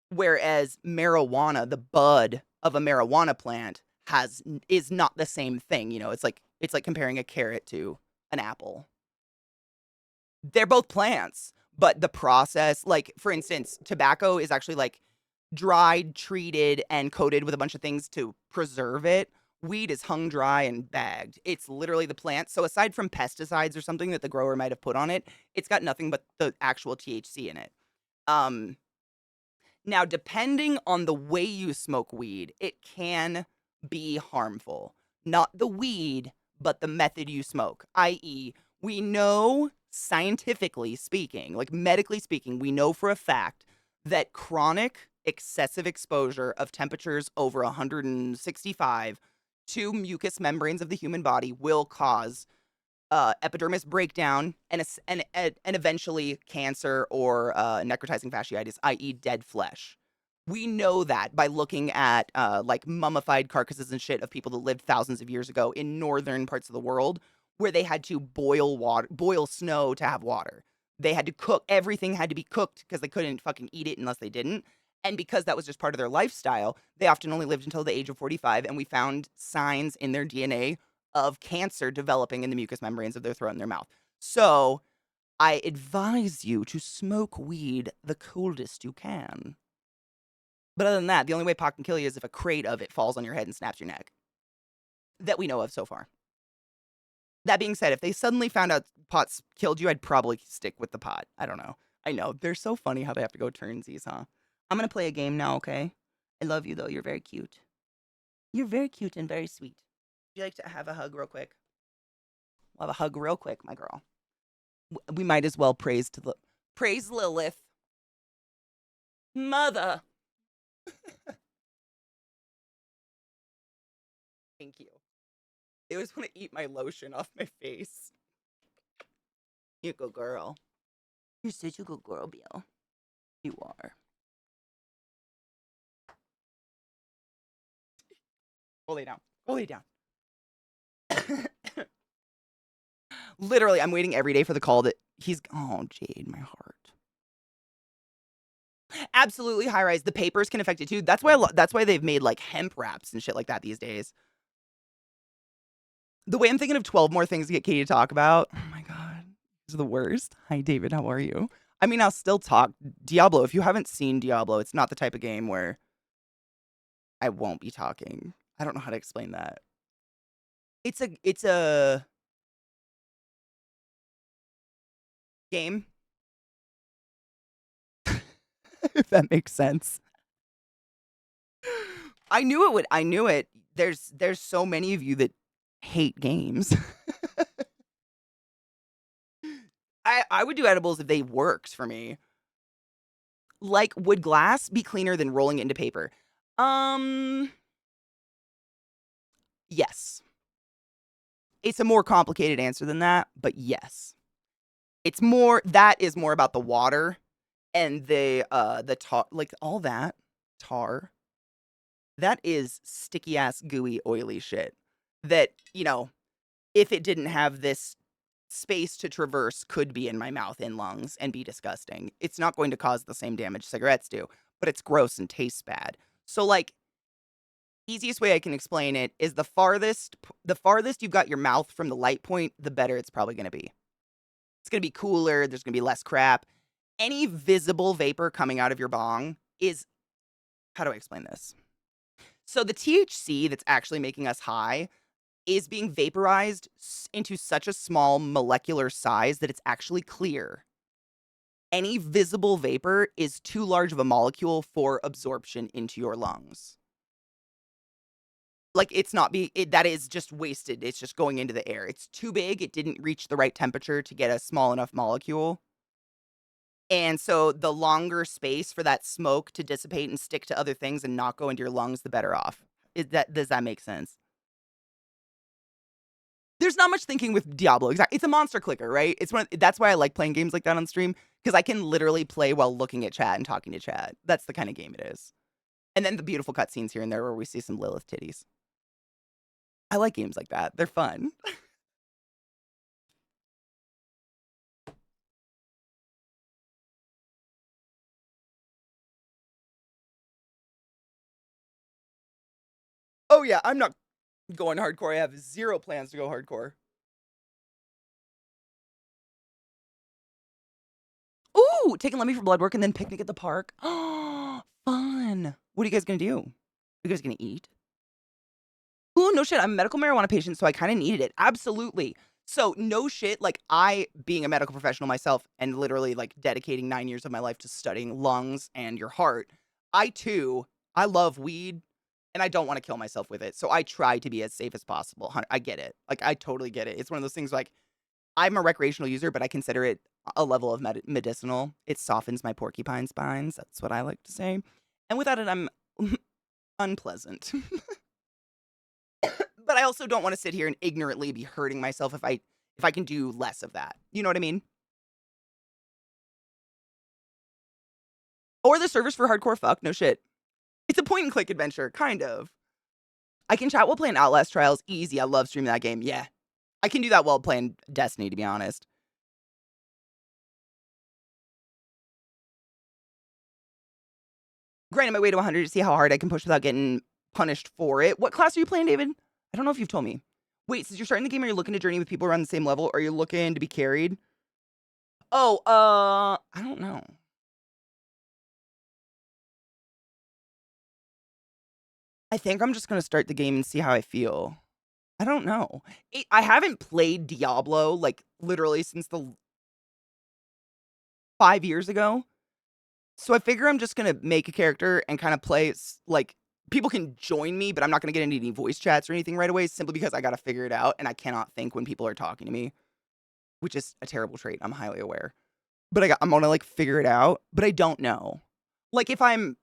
Whereas marijuana, the bud of a marijuana plant is not the same thing. It's like comparing a carrot to an apple. They're both plants, but the process, like, for instance, tobacco is actually like dried, treated, and coated with a bunch of things to preserve it. Weed is hung dry and bagged. It's literally the plant. So aside from pesticides or something that the grower might have put on it, it's got nothing but the actual THC in it. Um, Now, depending on the way you smoke weed, it can be harmful. Not the weed, but the method you smoke, i.e., we know scientifically speaking, like medically speaking, we know for a fact that chronic excessive exposure of temperatures over 165 to mucous membranes of the human body will cause epidermis breakdown and eventually cancer or necrotizing fasciitis, i.e., dead flesh. We know that by looking at like mummified carcasses and shit of people that lived thousands of years ago in northern parts of the world, where they had to boil snow to have water. They had to cook. Everything had to be cooked because they couldn't fucking eat it unless they didn't. And because that was just part of their lifestyle, they often only lived until the age of 45. And we found signs in their DNA of cancer developing in the mucous membranes of their throat and their mouth. So I advise you to smoke weed the coldest you can. But other than that, the only way pot can kill you is if a crate of it falls on your head and snaps your neck. That we know of so far. That being said, if they suddenly found out pot's killed you, I'd probably stick with the pot. I don't know. I know. They're so funny how they have to go turnsies, huh? I'm going to play a game now, okay? I love you, though. You're very cute. You're very cute and very sweet. Would you like to have a hug real quick? We'll have a hug real quick, my girl. We might as well praise Lilith. Mother. Thank you. They always want to eat my lotion off my face. You go, girl. You're such a good girl, Bill. You are. Go lay down. Go lay down. Literally, I'm waiting every day for the call that he's. Oh, Jade, my heart. Absolutely, high rise. The papers can affect it too. That's why they've made like hemp wraps and shit like that these days. The way I'm thinking of 12 more things to get Katie to talk about. Oh my god, these are the worst. Hi, David. How are you? I mean, I'll still talk Diablo. If you haven't seen Diablo, it's not the type of game where I won't be talking. I don't know how to explain that. It's a game. If that makes sense. I knew it would. I knew it. There's so many of you that hate games. I would do edibles if they worked for me. Like, would glass be cleaner than rolling it into paper? Yes. It's a more complicated answer than that, but yes. That is more about the water and the tar, like all that tar. That is sticky ass, gooey, oily shit that, if it didn't have this space to traverse, could be in my mouth and lungs and be disgusting. It's not going to cause the same damage cigarettes do, but it's gross and tastes bad. So, like, easiest way I can explain it is the farthest you've got your mouth from the light point, the better it's probably going to be. It's going to be cooler, there's going to be less crap. Any visible vapor coming out of your bong is, how do I explain this? So the THC that's actually making us high is being vaporized into such a small molecular size that it's actually clear. Any visible vapor is too large of a molecule for absorption into your lungs. Like, that is just wasted. It's just going into the air. It's too big. It didn't reach the right temperature to get a small enough molecule. And so the longer space for that smoke to dissipate and stick to other things and not go into your lungs, the better off. Does that make sense? There's not much thinking with Diablo. Exactly. It's a monster clicker, right? That's why I like playing games like that on stream, because I can literally play while looking at chat and talking to chat. That's the kind of game it is. And then the beautiful cutscenes here and there where we see some Lilith titties. I like games like that. They're fun. Oh yeah, I'm not going hardcore. I have zero plans to go hardcore. Ooh, taking Lemmy for blood work and then picnic at the park. Oh, fun. What are you guys gonna do? Are you guys gonna eat? Ooh, no shit. I'm a medical marijuana patient, so I kind of needed it. Absolutely. So, no shit. Like, I, being a medical professional myself and literally like dedicating 9 years of my life to studying lungs and your heart, I too, I love weed and I don't want to kill myself with it. So, I try to be as safe as possible. I get it. Like, I totally get it. It's one of those things like, I'm a recreational user, but I consider it a level of medicinal. It softens my porcupine spines. That's what I like to say. And without it, I'm unpleasant. But I also don't want to sit here and ignorantly be hurting myself if I can do less of that. You know what I mean? Or the servers for hardcore fuck, no shit. It's a point and click adventure, kind of. I can chat while playing Outlast Trials, easy. I love streaming that game. Yeah. I can do that while playing Destiny, to be honest. Granted my way to 100 to see how hard I can push without getting punished for it. What class are you playing, David? I don't know if you've told me. Wait, since you're starting the game, are you looking to journey with people around the same level, or are you looking to be carried? Oh, I don't know. I think I'm just gonna start the game and see how I feel. I don't know. I haven't played Diablo, like, literally since the 5 years ago. So I figure I'm just gonna make a character and kinda play like, people can join me, but I'm not gonna get into any voice chats or anything right away simply because I gotta figure it out, and I cannot think when people are talking to me, which is a terrible trait, I'm highly aware. But I'm gonna, like, figure it out, but I don't know. Like, if I'm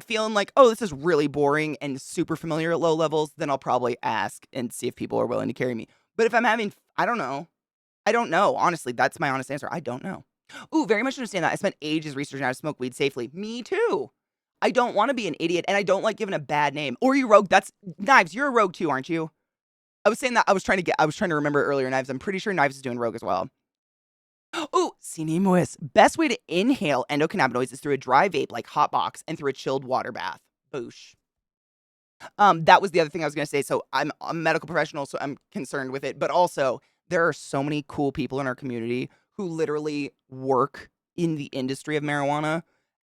feeling like, "Oh, this is really boring and super familiar at low levels," then I'll probably ask and see if people are willing to carry me. But if I'm having I don't know. I don't know, honestly, that's my honest answer, I don't know. Ooh, very much understand that. I spent ages researching how to smoke weed safely. Me too. I don't wanna be an idiot, and I don't like giving a bad name. Or you rogue, that's Knives, you're a rogue too, aren't you? I was saying that I was trying to remember earlier, Knives, I'm pretty sure Knives is doing rogue as well. Ooh, Cinemois. Best way to inhale endocannabinoids is through a dry vape like Hotbox and through a chilled water bath. Boosh. That was the other thing I was gonna say. So I'm a medical professional, so I'm concerned with it. But also, there are so many cool people in our community who literally work in the industry of marijuana,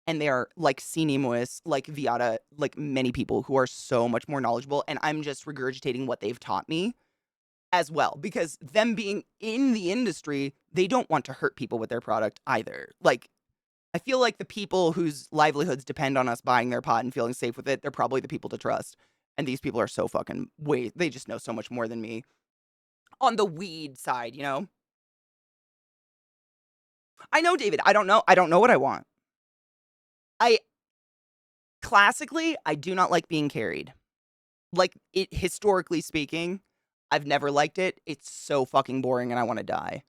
and they are like Cinemois, like Viata, like many people who are so much more knowledgeable. And I'm just regurgitating what they've taught me as well, because them being in the industry, they don't want to hurt people with their product either. Like, I feel like the people whose livelihoods depend on us buying their pot and feeling safe with it, they're probably the people to trust. And these people are so fucking they just know so much more than me on the weed side, you know? I know, David. I don't know. I don't know what I want. I classically, I do not like being carried. Like, it historically speaking, I've never liked it. It's so fucking boring and I want to die.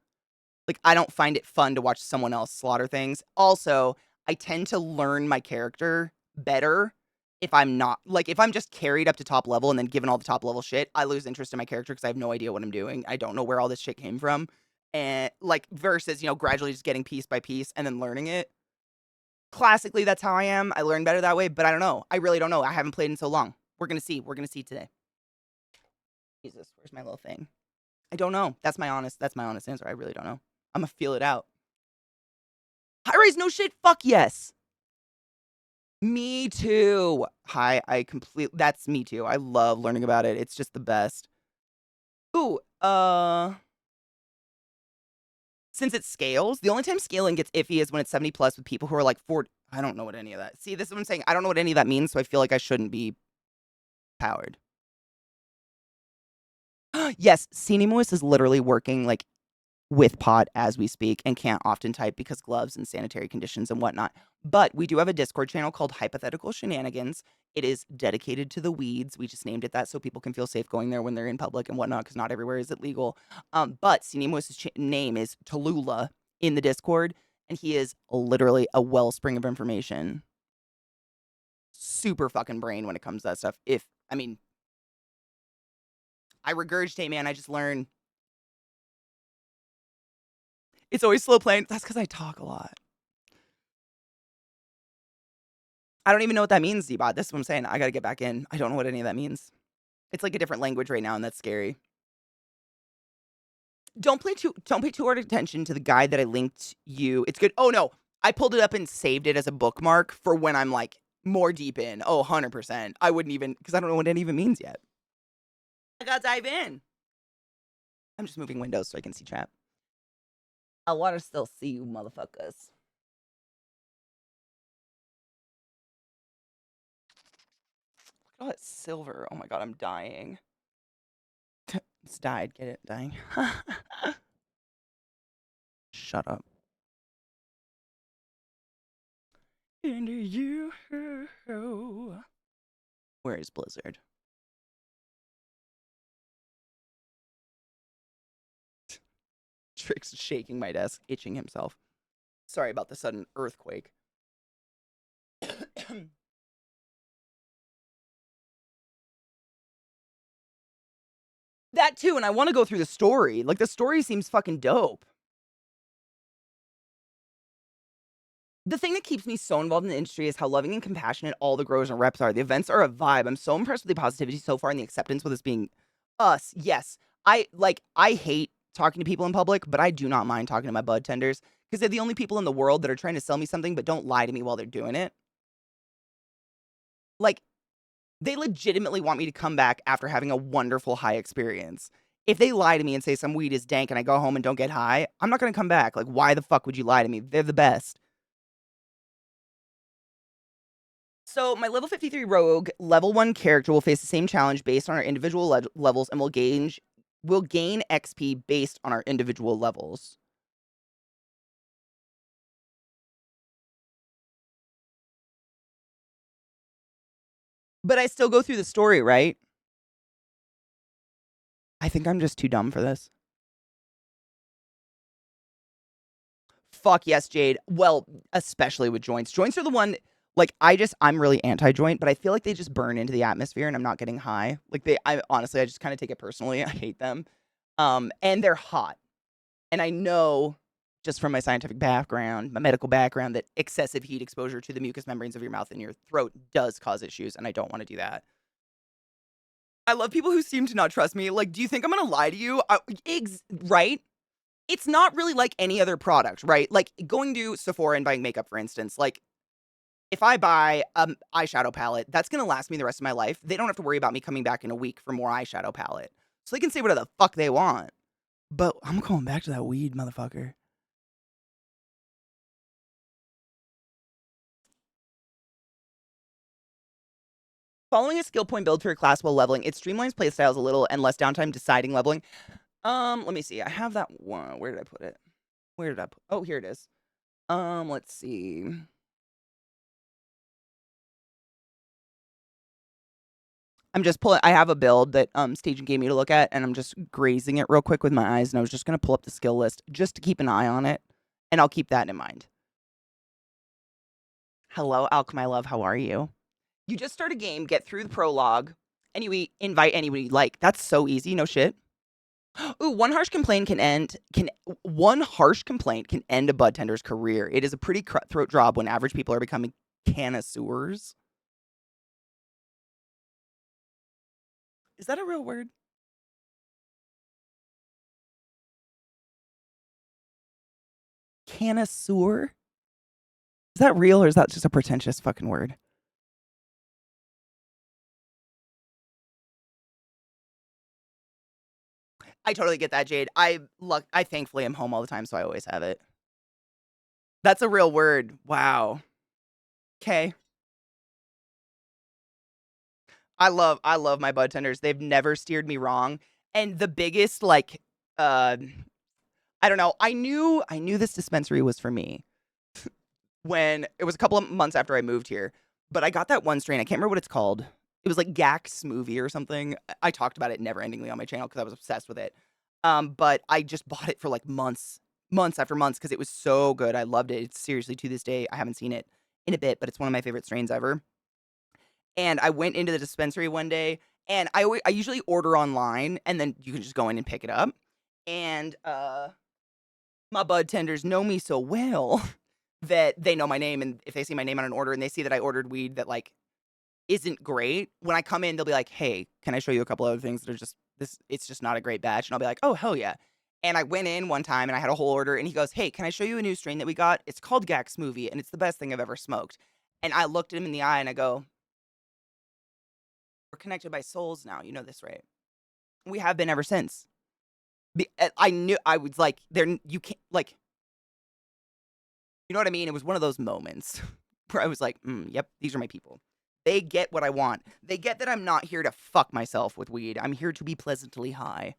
Like, I don't find it fun to watch someone else slaughter things. Also, I tend to learn my character better if I'm not like if I'm just carried up to top level and then given all the top level shit, I lose interest in my character because I have no idea what I'm doing. I don't know where all this shit came from. And like versus, gradually just getting piece by piece and then learning it. Classically, that's how I am. I learn better that way, but I don't know. I really don't know. I haven't played in so long. We're gonna see. We're gonna see today. Jesus, where's my little thing? I don't know. That's my honest answer. I really don't know. I'm gonna feel it out. High rise, no shit. Fuck yes. Me too. That's me too. I love learning about it. It's just the best. Ooh, since it scales, the only time scaling gets iffy is when it's 70 plus with people who are like 40. I don't know what any of that. See, this is what I'm saying. I don't know what any of that means, so I feel like I shouldn't be powered. Yes, Cinemoist is literally working like with Pod as we speak and can't often type because gloves and sanitary conditions and whatnot. But we do have a Discord channel called Hypothetical Shenanigans. It is dedicated to the weeds. We just named it that so people can feel safe going there when they're in public and whatnot because not everywhere is it legal. But Cinemo's name is Tallulah in the Discord, and he is literally a wellspring of information. Super fucking brain when it comes to that stuff. I regurgitate, man. I just learn. It's always slow playing. That's because I talk a lot. I don't even know what that means, Z-Bot. That's what I'm saying. I gotta get back in. I don't know what any of that means. It's like a different language right now, and that's scary. Don't pay too hard attention to the guide that I linked you. It's good. Oh no. I pulled it up and saved it as a bookmark for when I'm like more deep in. Oh, 100%. I wouldn't even because I don't know what it even means yet. I gotta dive in. I'm just moving windows so I can see chat. I wanna still see you, motherfuckers. Look at all that silver. Oh my god, I'm dying. It's died. Get it? Dying. Shut up. Into you. Where is Blizzard? Trick's shaking my desk, itching himself. Sorry about the sudden earthquake. That too, and I want to go through the story. Like, the story seems fucking dope. The thing that keeps me so involved in the industry is how loving and compassionate all the growers and reps are. The events are a vibe. I'm so impressed with the positivity so far and the acceptance with us being us. Yes. I hate talking to people in public, but I do not mind talking to my bud tenders because they're the only people in the world that are trying to sell me something but don't lie to me while they're doing it. Like, they legitimately want me to come back after having a wonderful high experience. If they lie to me and say some weed is dank and I go home and don't get high, I'm not going to come back. Like, why the fuck would you lie to me? They're the best. So, my level 53 rogue, level 1 character will face the same challenge based on our individual levels and will gain XP based on our individual levels. But I still go through the story, right? I think I'm just too dumb for this. Fuck yes, Jade. Well, especially with joints. Joints are the one, like, I'm really anti-joint, but I feel like they just burn into the atmosphere and I'm not getting high. Like, I honestly, I just kind of take it personally. I hate them. And they're hot. And I know just from my scientific background, my medical background, that excessive heat exposure to the mucous membranes of your mouth and your throat does cause issues, and I don't want to do that. I love people who seem to not trust me. Like, do you think I'm gonna lie to you? Right? It's not really like any other product, right? Like going to Sephora and buying makeup, for instance. Like, if I buy an eyeshadow palette, that's gonna last me the rest of my life. They don't have to worry about me coming back in a week for more eyeshadow palette. So they can say whatever the fuck they want. But I'm going back to that weed, motherfucker. Following a skill point build for your class while leveling, it streamlines playstyles a little and less downtime deciding leveling. Let me see. I have that one. Where did I put it? Oh, here it is. Let's see. I'm just pulling. I have a build that Staging gave me to look at, and I'm just grazing it real quick with my eyes. And I was just gonna pull up the skill list just to keep an eye on it, and I'll keep that in mind. Hello, Alk, my love. How are you? You just start a game, get through the prologue, and you invite anybody you like. That's so easy, no shit. Ooh, one harsh complaint can end a bud tender's career. It is a pretty cutthroat job when average people are becoming connoisseurs. Is that a real word? Connoisseur? Is that real or is that just a pretentious fucking word? I totally get that, Jade. I thankfully am home all the time, so I always have it. That's a real word. Wow. Okay. I love my bud tenders. They've never steered me wrong. And the biggest like uh I don't know, I knew this dispensary was for me when it was a couple of months after I moved here. But I got that one strain. I can't remember what it's called. It was like Gak Smoothie or something. I talked about it never endingly on my channel because I was obsessed with it. But I just bought it for like months after months because it was so good. I loved it. It's seriously to this day. I haven't seen it in a bit, but it's one of my favorite strains ever. And I went into the dispensary one day, and I usually order online, and then you can just go in and pick it up. And my bud tenders know me so well that they know my name, and if they see my name on an order and they see that I ordered weed that like isn't great, when I come in, they'll be like, "Hey, can I show you a couple other things that are just this? It's just not a great batch." And I'll be like, "Oh hell yeah!" And I went in one time and I had a whole order, and he goes, "Hey, can I show you a new strain that we got? It's called Gak Smoothie, and it's the best thing I've ever smoked." And I looked at him in the eye and I go, "We're connected by souls now. You know this, right? We have been ever since." I knew I was like, "There, you can't like." You know what I mean? It was one of those moments where I was like, yep, these are my people. They get what I want. They get that I'm not here to fuck myself with weed. I'm here to be pleasantly high.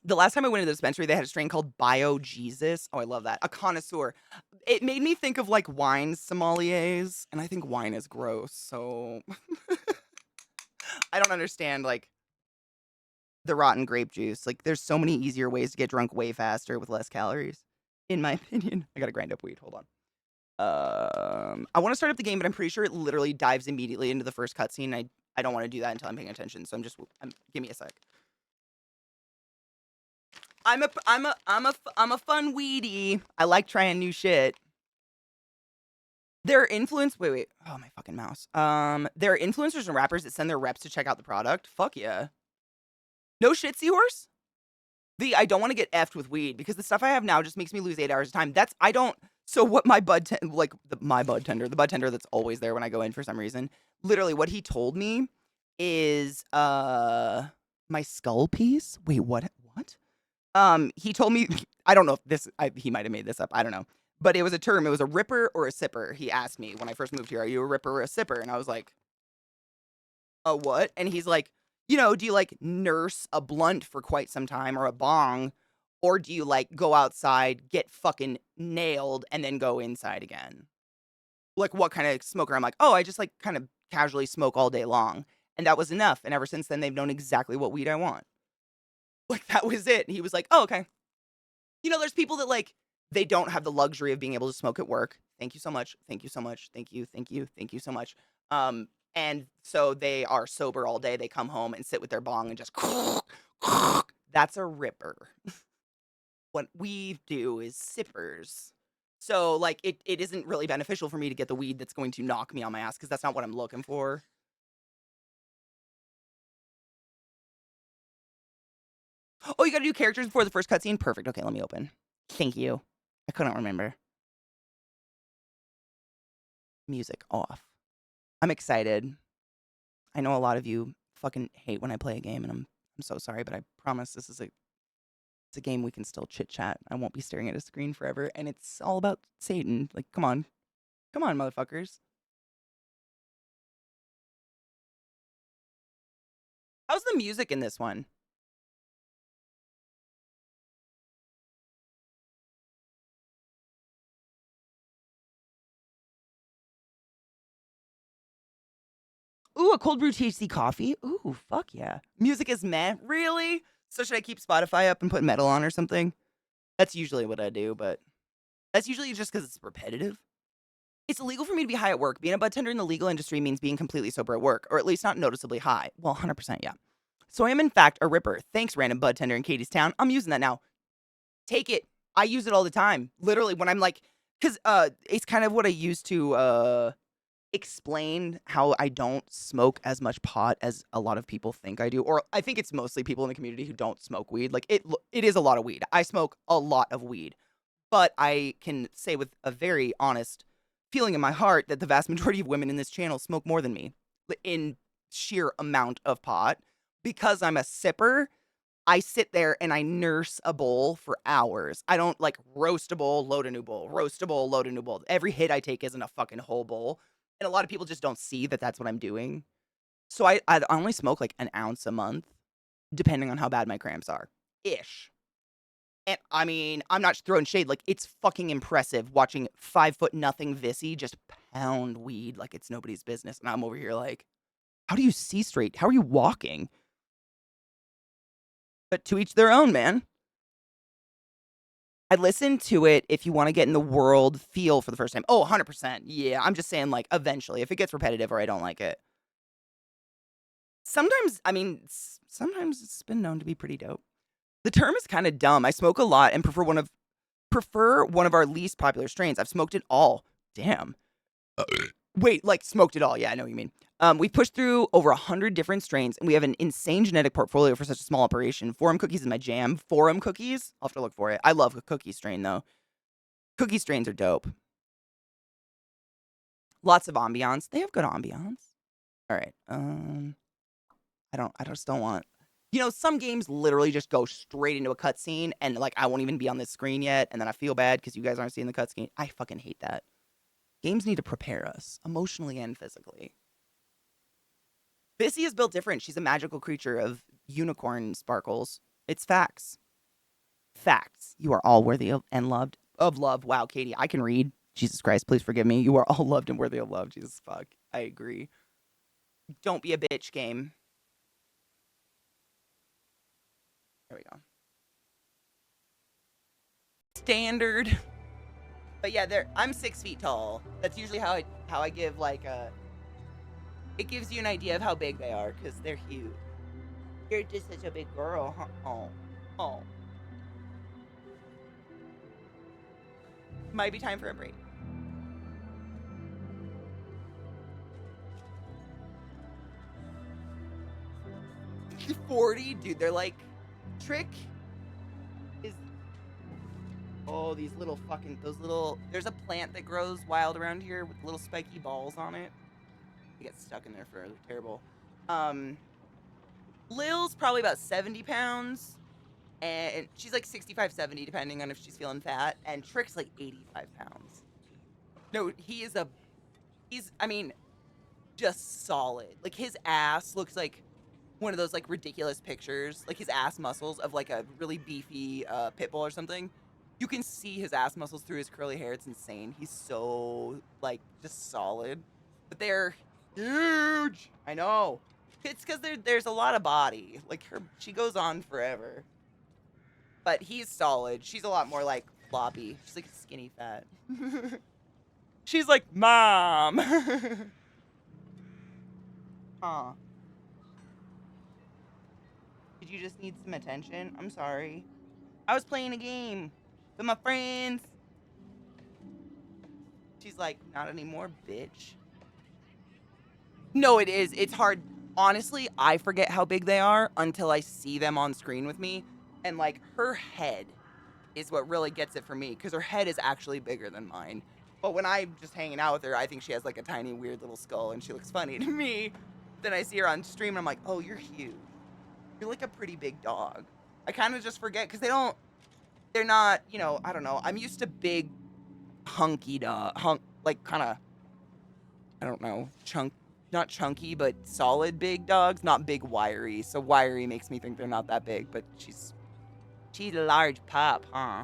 The last time I went to the dispensary, they had a strain called Bio Jesus. Oh, I love that. A connoisseur. It made me think of like wine sommeliers, and I think wine is gross. So I don't understand like the rotten grape juice. Like, there's so many easier ways to get drunk way faster with less calories, in my opinion. I gotta grind up weed. Hold on. I want to start up the game, but I'm pretty sure it literally dives immediately into the first cutscene. I don't want to do that until I'm paying attention. So give me a sec. I'm a fun weedy. I like trying new shit. There are wait. Oh, my fucking mouse. There are influencers and rappers that send their reps to check out the product. Fuck yeah. No shit, Seahorse? I don't want to get effed with weed because the stuff I have now just makes me lose 8 hours of time. I don't. So what my my bud tender, the bud tender that's always there when I go in for some reason, literally what he told me is my skull piece. Wait, what? What? He told me I don't know if he might have made this up. I don't know. But it was a term. It was a ripper or a sipper. He asked me when I first moved here, "Are you a ripper or a sipper?" And I was like, "A what?" And he's like, do you like nurse a blunt for quite some time or a bong? Or do you like go outside, get fucking nailed, and then go inside again? Like, what kind of smoker? I'm like, oh, I just like kind of casually smoke all day long. And that was enough. And ever since then, they've known exactly what weed I want. Like, that was it. And he was like, oh, okay. There's people that like, they don't have the luxury of being able to smoke at work. Thank you so much. Thank you so much. Thank you. Thank you. Thank you so much. And so they are sober all day. They come home and sit with their bong and just that's a ripper. What we do is sippers. So like it isn't really beneficial for me to get the weed that's going to knock me on my ass because that's not what I'm looking for. Oh, you gotta do characters before the first cutscene? Perfect. Okay, let me open. Thank you. I couldn't remember. Music off. I'm excited. I know a lot of you fucking hate when I play a game, and I'm so sorry, but I promise this is it's a game we can still chit chat. I won't be staring at a screen forever, and it's all about Satan. Like, come on, motherfuckers. How's the music in this one? Ooh, a cold brew THC coffee. Ooh, fuck yeah. Music is meh. Really? So should I keep Spotify up and put metal on or something? That's usually what I do, but that's usually just because it's repetitive. It's illegal for me to be high at work. Being a bud tender in the legal industry means being completely sober at work, or at least not noticeably high. Well, 100%, yeah. So I am, in fact, a ripper. Thanks, random bud tender in Katie's town. I'm using that now. Take it. I use it all the time. Literally, when I'm like, because it's kind of what I use to explain how I don't smoke as much pot as a lot of people think I do. Or I think it's mostly people in the community who don't smoke weed. Like, it is a lot of weed. I smoke a lot of weed. But I can say with a very honest feeling in my heart that the vast majority of women in this channel smoke more than me in sheer amount of pot. Because I'm a sipper, I sit there and I nurse a bowl for hours. I don't like roast a bowl, load a new bowl, roast a bowl, load a new bowl. Every hit I take isn't a fucking whole bowl. And a lot of people just don't see that that's what I'm doing. So I only smoke like an ounce a month, depending on how bad my cramps are. Ish. And I mean, I'm not throwing shade. Like, it's fucking impressive watching 5'0" Vissy just pound weed like it's nobody's business. And I'm over here like, how do you see straight? How are you walking? But to each their own, man. I listen to it if you want to get in the world feel for the first time. Oh, 100%. Yeah, I'm just saying, like, eventually, if it gets repetitive or I don't like it. Sometimes, I mean, sometimes it's been known to be pretty dope. The term is kind of dumb. I smoke a lot and prefer one of our least popular strains. I've smoked it all. Damn. Wait, like smoked it all. Yeah, I know what you mean. We've pushed through over 100 different strains, and we have an insane genetic portfolio for such a small operation. Forum cookies is my jam. Forum cookies? I'll have to look for it. I love a cookie strain, though. Cookie strains are dope. Lots of ambiance. They have good ambiance. All right. I just don't want. You know, some games literally just go straight into a cutscene, and like I won't even be on this screen yet, and then I feel bad because you guys aren't seeing the cutscene. I fucking hate that. Games need to prepare us emotionally and physically. Bissy is built different. She's a magical creature of unicorn sparkles. It's facts. Facts. You are all worthy of and loved of love. Wow, Katie, I can read. Jesus Christ, please forgive me. You are all loved and worthy of love. Jesus fuck. I agree. Don't be a bitch, game. There we go. Standard. But yeah, I'm 6 feet tall. That's usually how I give like a. It gives you an idea of how big they are because they're huge. You're just such a big girl, huh? Oh. Might be time for a break. $40, dude. They're like trick is. Oh, these little there's a plant that grows wild around here with little spiky balls on it. They get stuck in there forever. Terrible. Lil's probably about 70 pounds. And she's like 65, 70, depending on if she's feeling fat. And Trick's like 85 pounds. No, I mean, just solid. Like, his ass looks like one of those, like, ridiculous pictures. Like, his ass muscles of, like, a really beefy pit bull or something. You can see his ass muscles through his curly hair. It's insane. He's so, like, just solid. But they're huge. I know. It's because there's a lot of body. Like, she goes on forever. But he's solid. She's a lot more, like, floppy. She's, like, skinny fat. She's like, Mom! Aw. Did you just need some attention? I'm sorry. I was playing a game with my friends. She's like, not anymore, bitch. No, it is. It's hard. Honestly, I forget how big they are until I see them on screen with me. And, like, her head is what really gets it for me, because her head is actually bigger than mine. But when I'm just hanging out with her, I think she has, like, a tiny, weird little skull, and she looks funny to me. Then I see her on stream, and I'm like, oh, you're huge. You're like a pretty big dog. I kind of just forget, because they're not, you know, I don't know. I'm used to big, hunky dog, like, kind of, I don't know, not chunky, but solid big dogs, not big wiry. So wiry makes me think they're not that big, but she's a large pup, huh?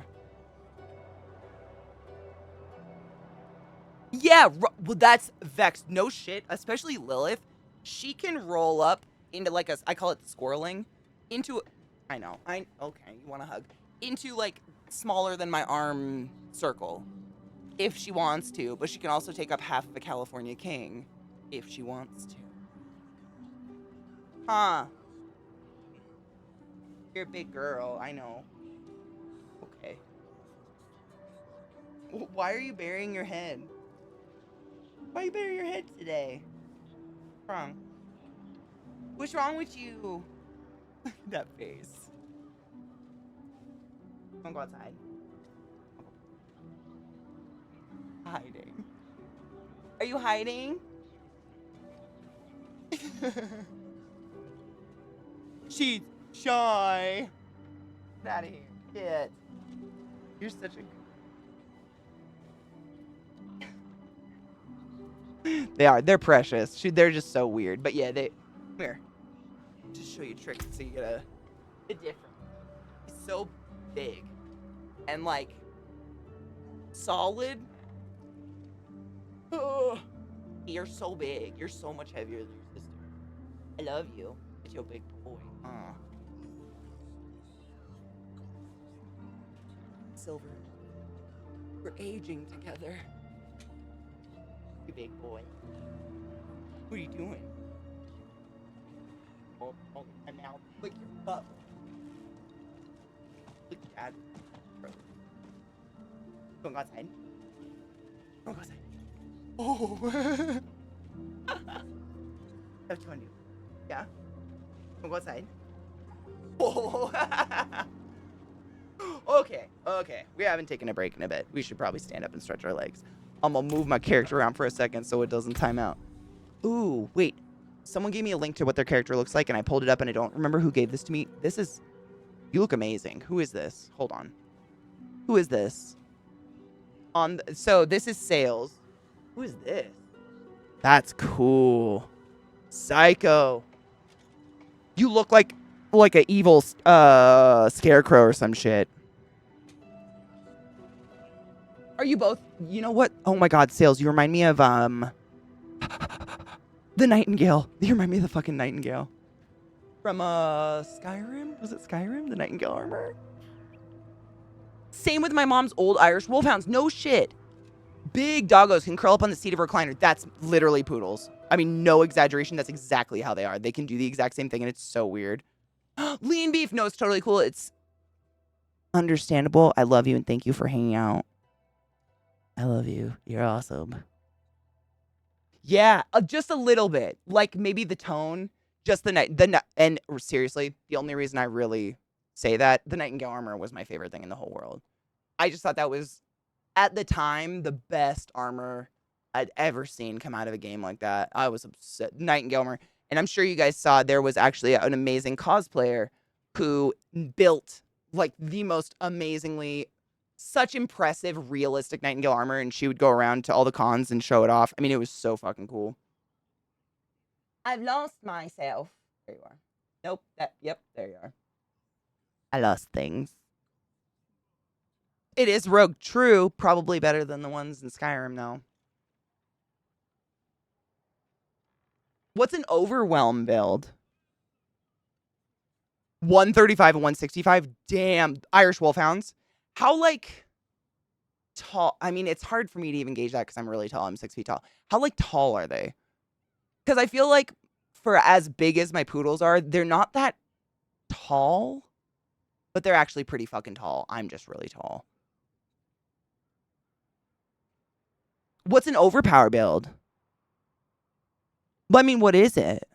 Yeah, well, that's Vex. No shit, especially Lilith. She can roll up into like I call it squirreling, into, I know, okay, you want to hug, into like smaller than my arm circle. if she wants to, but she can also take up half of a California king if she wants to. Huh. You're a big girl, I know. Okay. Why are you burying your head? Why are you burying your head today? What's wrong? What's wrong with you? That face. Wanna go outside? Hiding. Are you hiding? She's shy. Get out of here. Get. You're such a. They are. They're precious. They're just so weird. But yeah, they. Come here. Just show you tricks so you get a difference. He's so big and like solid. Oh, you're so big. You're so much heavier than your sister. I love you. It's your big boy. Silver. We're aging together. You big boy. What are you doing? Oh, my mouth. Lick your butt. Lick Dad. Don't go outside. Don't go outside. Oh. That's what you want to do. Yeah? Don't go outside. Oh. Okay. We haven't taken a break in a bit. We should probably stand up and stretch our legs. I'm gonna move my character around for a second so it doesn't time out. Ooh, wait. Someone gave me a link to what their character looks like, and I pulled it up, and I don't remember who gave this to me. This is... You look amazing. Who is this? Hold on. Who is this? So this is Sales. Who is this? That's cool. Psycho. You look like an evil scarecrow or some shit. Are you both? You know what? Oh my God, Sales, you remind me of the Nightingale. You remind me of the fucking Nightingale from Skyrim. Was it Skyrim? The Nightingale armor. Same with my mom's old Irish wolfhounds. No shit. Big doggos can curl up on the seat of a recliner. That's literally poodles. I mean, no exaggeration. That's exactly how they are. They can do the exact same thing, and it's so weird. Lean beef. No, it's totally cool. It's understandable. I love you, and thank you for hanging out. I love you. You're awesome. Yeah, just a little bit. Like maybe the tone, just the night. And seriously, the only reason I really say that, the Nightingale armor was my favorite thing in the whole world. I just thought that was, at the time, the best armor I'd ever seen come out of a game like that. I was upset. Nightingale armor. And I'm sure you guys saw there was actually an amazing cosplayer who built like the most amazingly, such impressive, realistic Nightingale armor. And she would go around to all the cons and show it off. I mean, it was so fucking cool. I've lost myself. There you are. Nope. Yep, there you are. I lost things. It is Rogue True, probably better than the ones in Skyrim, though. What's an Overwhelm build? 135 and 165? Damn. Irish Wolfhounds. How, like, tall? I mean, it's hard for me to even gauge that because I'm really tall. I'm 6 feet tall. How, like, tall are they? Because I feel like for as big as my poodles are, they're not that tall, but they're actually pretty fucking tall. I'm just really tall. What's an overpower build? Well, I mean, what is it?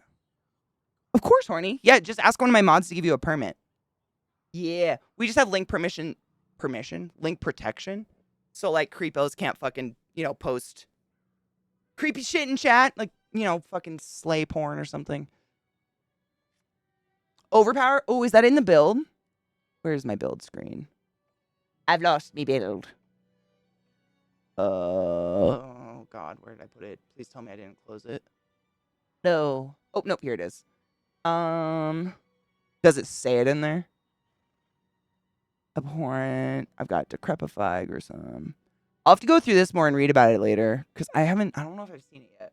Of course, horny. Yeah, just ask one of my mods to give you a permit. Yeah, we just have link link protection. So, like, creepos can't fucking, post creepy shit in chat. Like, fucking slay porn or something. Overpower? Oh, is that in the build? Where's my build screen? I've lost me build. Oh, God, where did I put it? Please tell me I didn't close it. No. Oh, nope, here it is. Does it say it in there? Abhorrent. I've got Decrepify or some. I'll have to go through this more and read about it later. Because I don't know if I've seen it yet.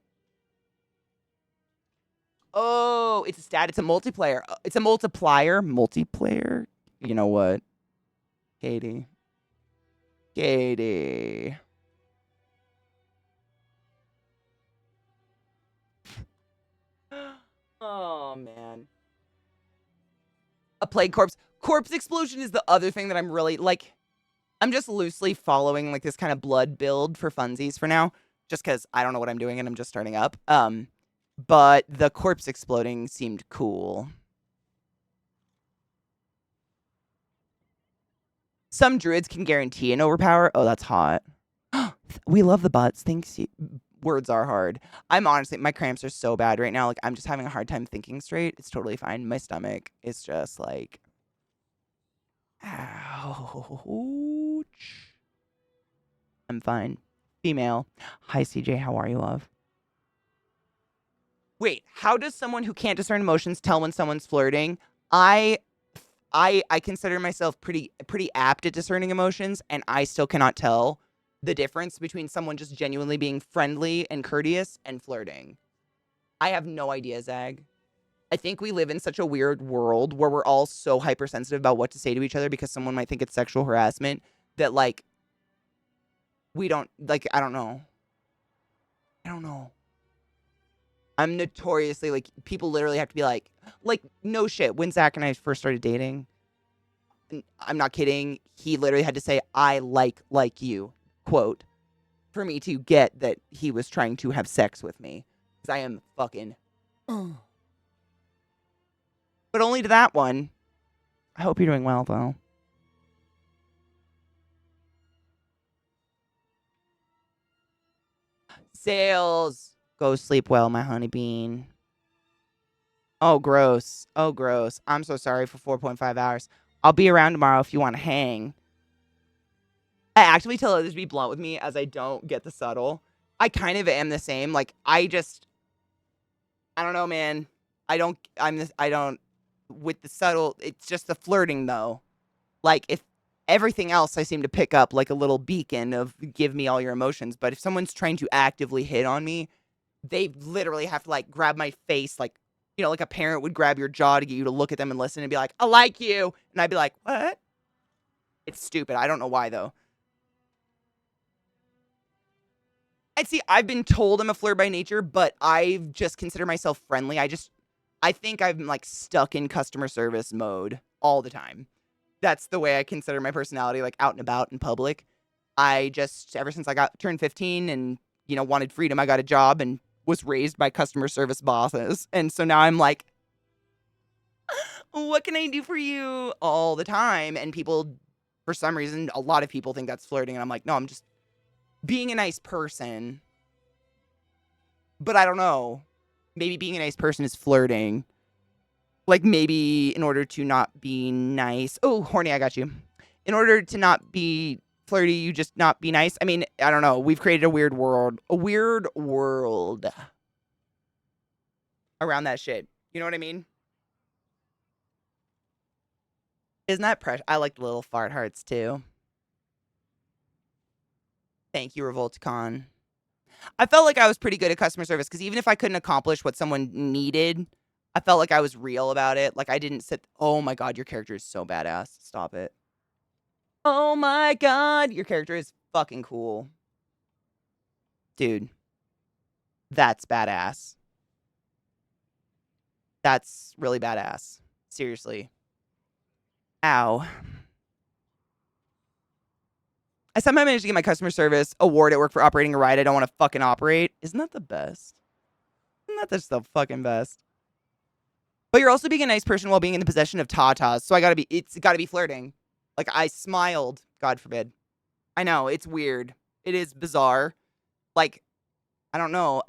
Oh, it's a stat. It's a multiplayer. It's a multiplier. Multiplayer? You know what? Katie. man. A plague corpse. Corpse explosion is the other thing that I'm really, like, I'm just loosely following, like, this kind of blood build for funsies for now. Just because I don't know what I'm doing and I'm just starting up. But the corpse exploding seemed cool. Some druids can guarantee an overpower. Oh, that's hot. We love the butts. Thanks. Words are hard. I'm honestly, my cramps are so bad right now. Like, I'm just having a hard time thinking straight. It's totally fine. My stomach is just like, ouch. I'm fine. Female. Hi, CJ. How are you, love? Wait, how does someone who can't discern emotions tell when someone's flirting? I consider myself pretty apt at discerning emotions, and I still cannot tell the difference between someone just genuinely being friendly and courteous and flirting. I have no idea, Zag. I think we live in such a weird world where we're all so hypersensitive about what to say to each other because someone might think it's sexual harassment that, like, we don't, like, I don't know. I'm notoriously, like, people literally have to be like, no shit. When Zach and I first started dating, I'm not kidding, he literally had to say, I like you, quote, for me to get that he was trying to have sex with me. Because I am fucking, but only to that one. I hope you're doing well, though. Sales. Go sleep well, my honey bean. Oh, gross. Oh, gross. I'm so sorry for 4.5 hours. I'll be around tomorrow if you want to hang. I actually tell others to be blunt with me as I don't get the subtle. I kind of am the same. Like, I don't know, man. I don't, with the subtle, it's just the flirting, though. Like, if everything else I seem to pick up like a little beacon of give me all your emotions. But if someone's trying to actively hit on me, they literally have to, like, grab my face, like, like a parent would grab your jaw to get you to look at them and listen and be like, I like you. And I'd be like, what? It's stupid. I don't know why, though. And see, I've been told I'm a flirt by nature, but I just consider myself friendly. I think I'm, like, stuck in customer service mode all the time. That's the way I consider my personality, like, out and about in public. I just, ever since I turned 15 and, wanted freedom, I got a job and was raised by customer service bosses. And so now I'm like, what can I do for you all the time? And people, for some reason, a lot of people think that's flirting. And I'm like, no, I'm just being a nice person. But I don't know. Maybe being a nice person is flirting. Like, maybe in order to not be nice. Oh, horny, I got you. In order to not be flirty, you just not be nice. I mean, I don't know. We've created a weird world. A weird world around that shit. You know what I mean? Isn't that precious? I like the little fart hearts, too. Thank you, Revolticon. I felt like I was pretty good at customer service because even if I couldn't accomplish what someone needed, I felt like I was real about it. Like, I didn't sit, oh my God, your character is so badass. Stop it. Oh my God, your character is fucking cool. Dude, that's badass. That's really badass. Seriously. Ow. I somehow managed to get my customer service award at work for operating a ride I don't want to fucking operate. Isn't that the best? Isn't that just the fucking best? But you're also being a nice person while being in the possession of tatas. So it's gotta be flirting. Like, I smiled. God forbid. I know, it's weird. It is bizarre. Like, I don't know.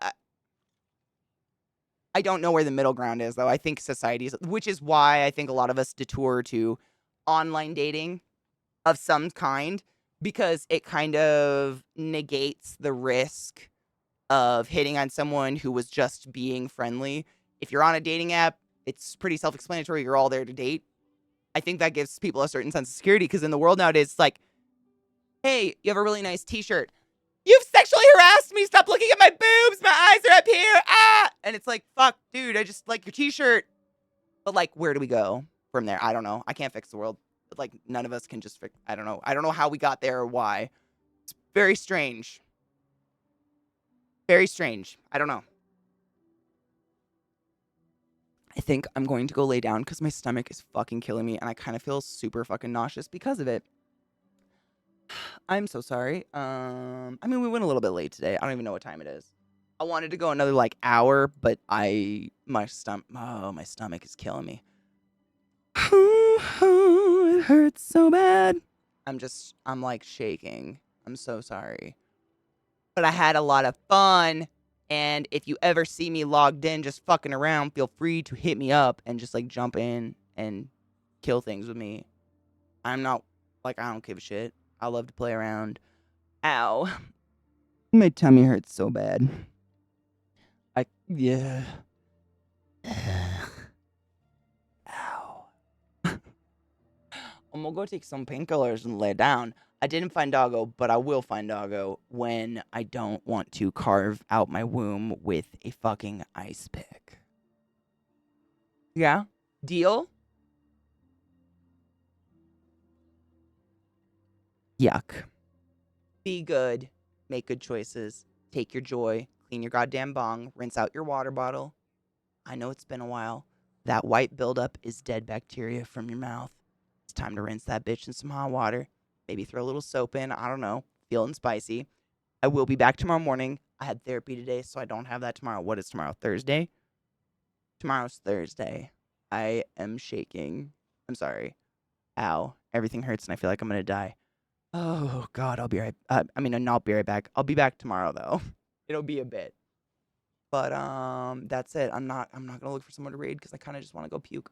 I don't know where the middle ground is, though. I think society's, which is why I think a lot of us detour to online dating of some kind, because it kind of negates the risk of hitting on someone who was just being friendly. If you're on a dating app, it's pretty self-explanatory. You're all there to date. I think that gives people a certain sense of security, because in the world nowadays, it's like, hey, you have a really nice t-shirt. You've sexually harassed me. Stop looking at my boobs. My eyes are up here. Ah! And it's like, fuck, dude, I just like your t-shirt. But, like, where do we go from there? I don't know. I can't fix the world. But, like, none of us can just fix, I don't know. I don't know how we got there or why. It's very strange. Very strange. I don't know. I think I'm going to go lay down because my stomach is fucking killing me and I kind of feel super fucking nauseous because of it. I'm so sorry. I mean, we went a little bit late today. I don't even know what time it is. I wanted to go another like hour, but my stomach is killing me. It hurts so bad. I'm like shaking. I'm so sorry. But I had a lot of fun. And if you ever see me logged in just fucking around, feel free to hit me up and just like jump in and kill things with me. I'm not like, I don't give a shit. I love to play around. Ow. My tummy hurts so bad. Yeah. Ow. I'm gonna go take some painkillers and lay down. I didn't find Doggo, but I will find Doggo when I don't want to carve out my womb with a fucking ice pick. Yeah? Deal? Yuck. Be good. Make good choices. Take your joy. Clean your goddamn bong. Rinse out your water bottle. I know it's been a while. That white buildup is dead bacteria from your mouth. It's time to rinse that bitch in some hot water. Maybe throw a little soap in. I don't know. Feeling spicy. I will be back tomorrow morning. I had therapy today, so I don't have that tomorrow. What is tomorrow? Thursday? Tomorrow's Thursday. I am shaking. I'm sorry. Ow. Everything hurts and I feel like I'm going to die. Oh, God. I'll be right I mean, not be right back. I'll be back tomorrow, though. It'll be a bit. But that's it. I'm not gonna look for someone to raid because I kind of just want to go puke.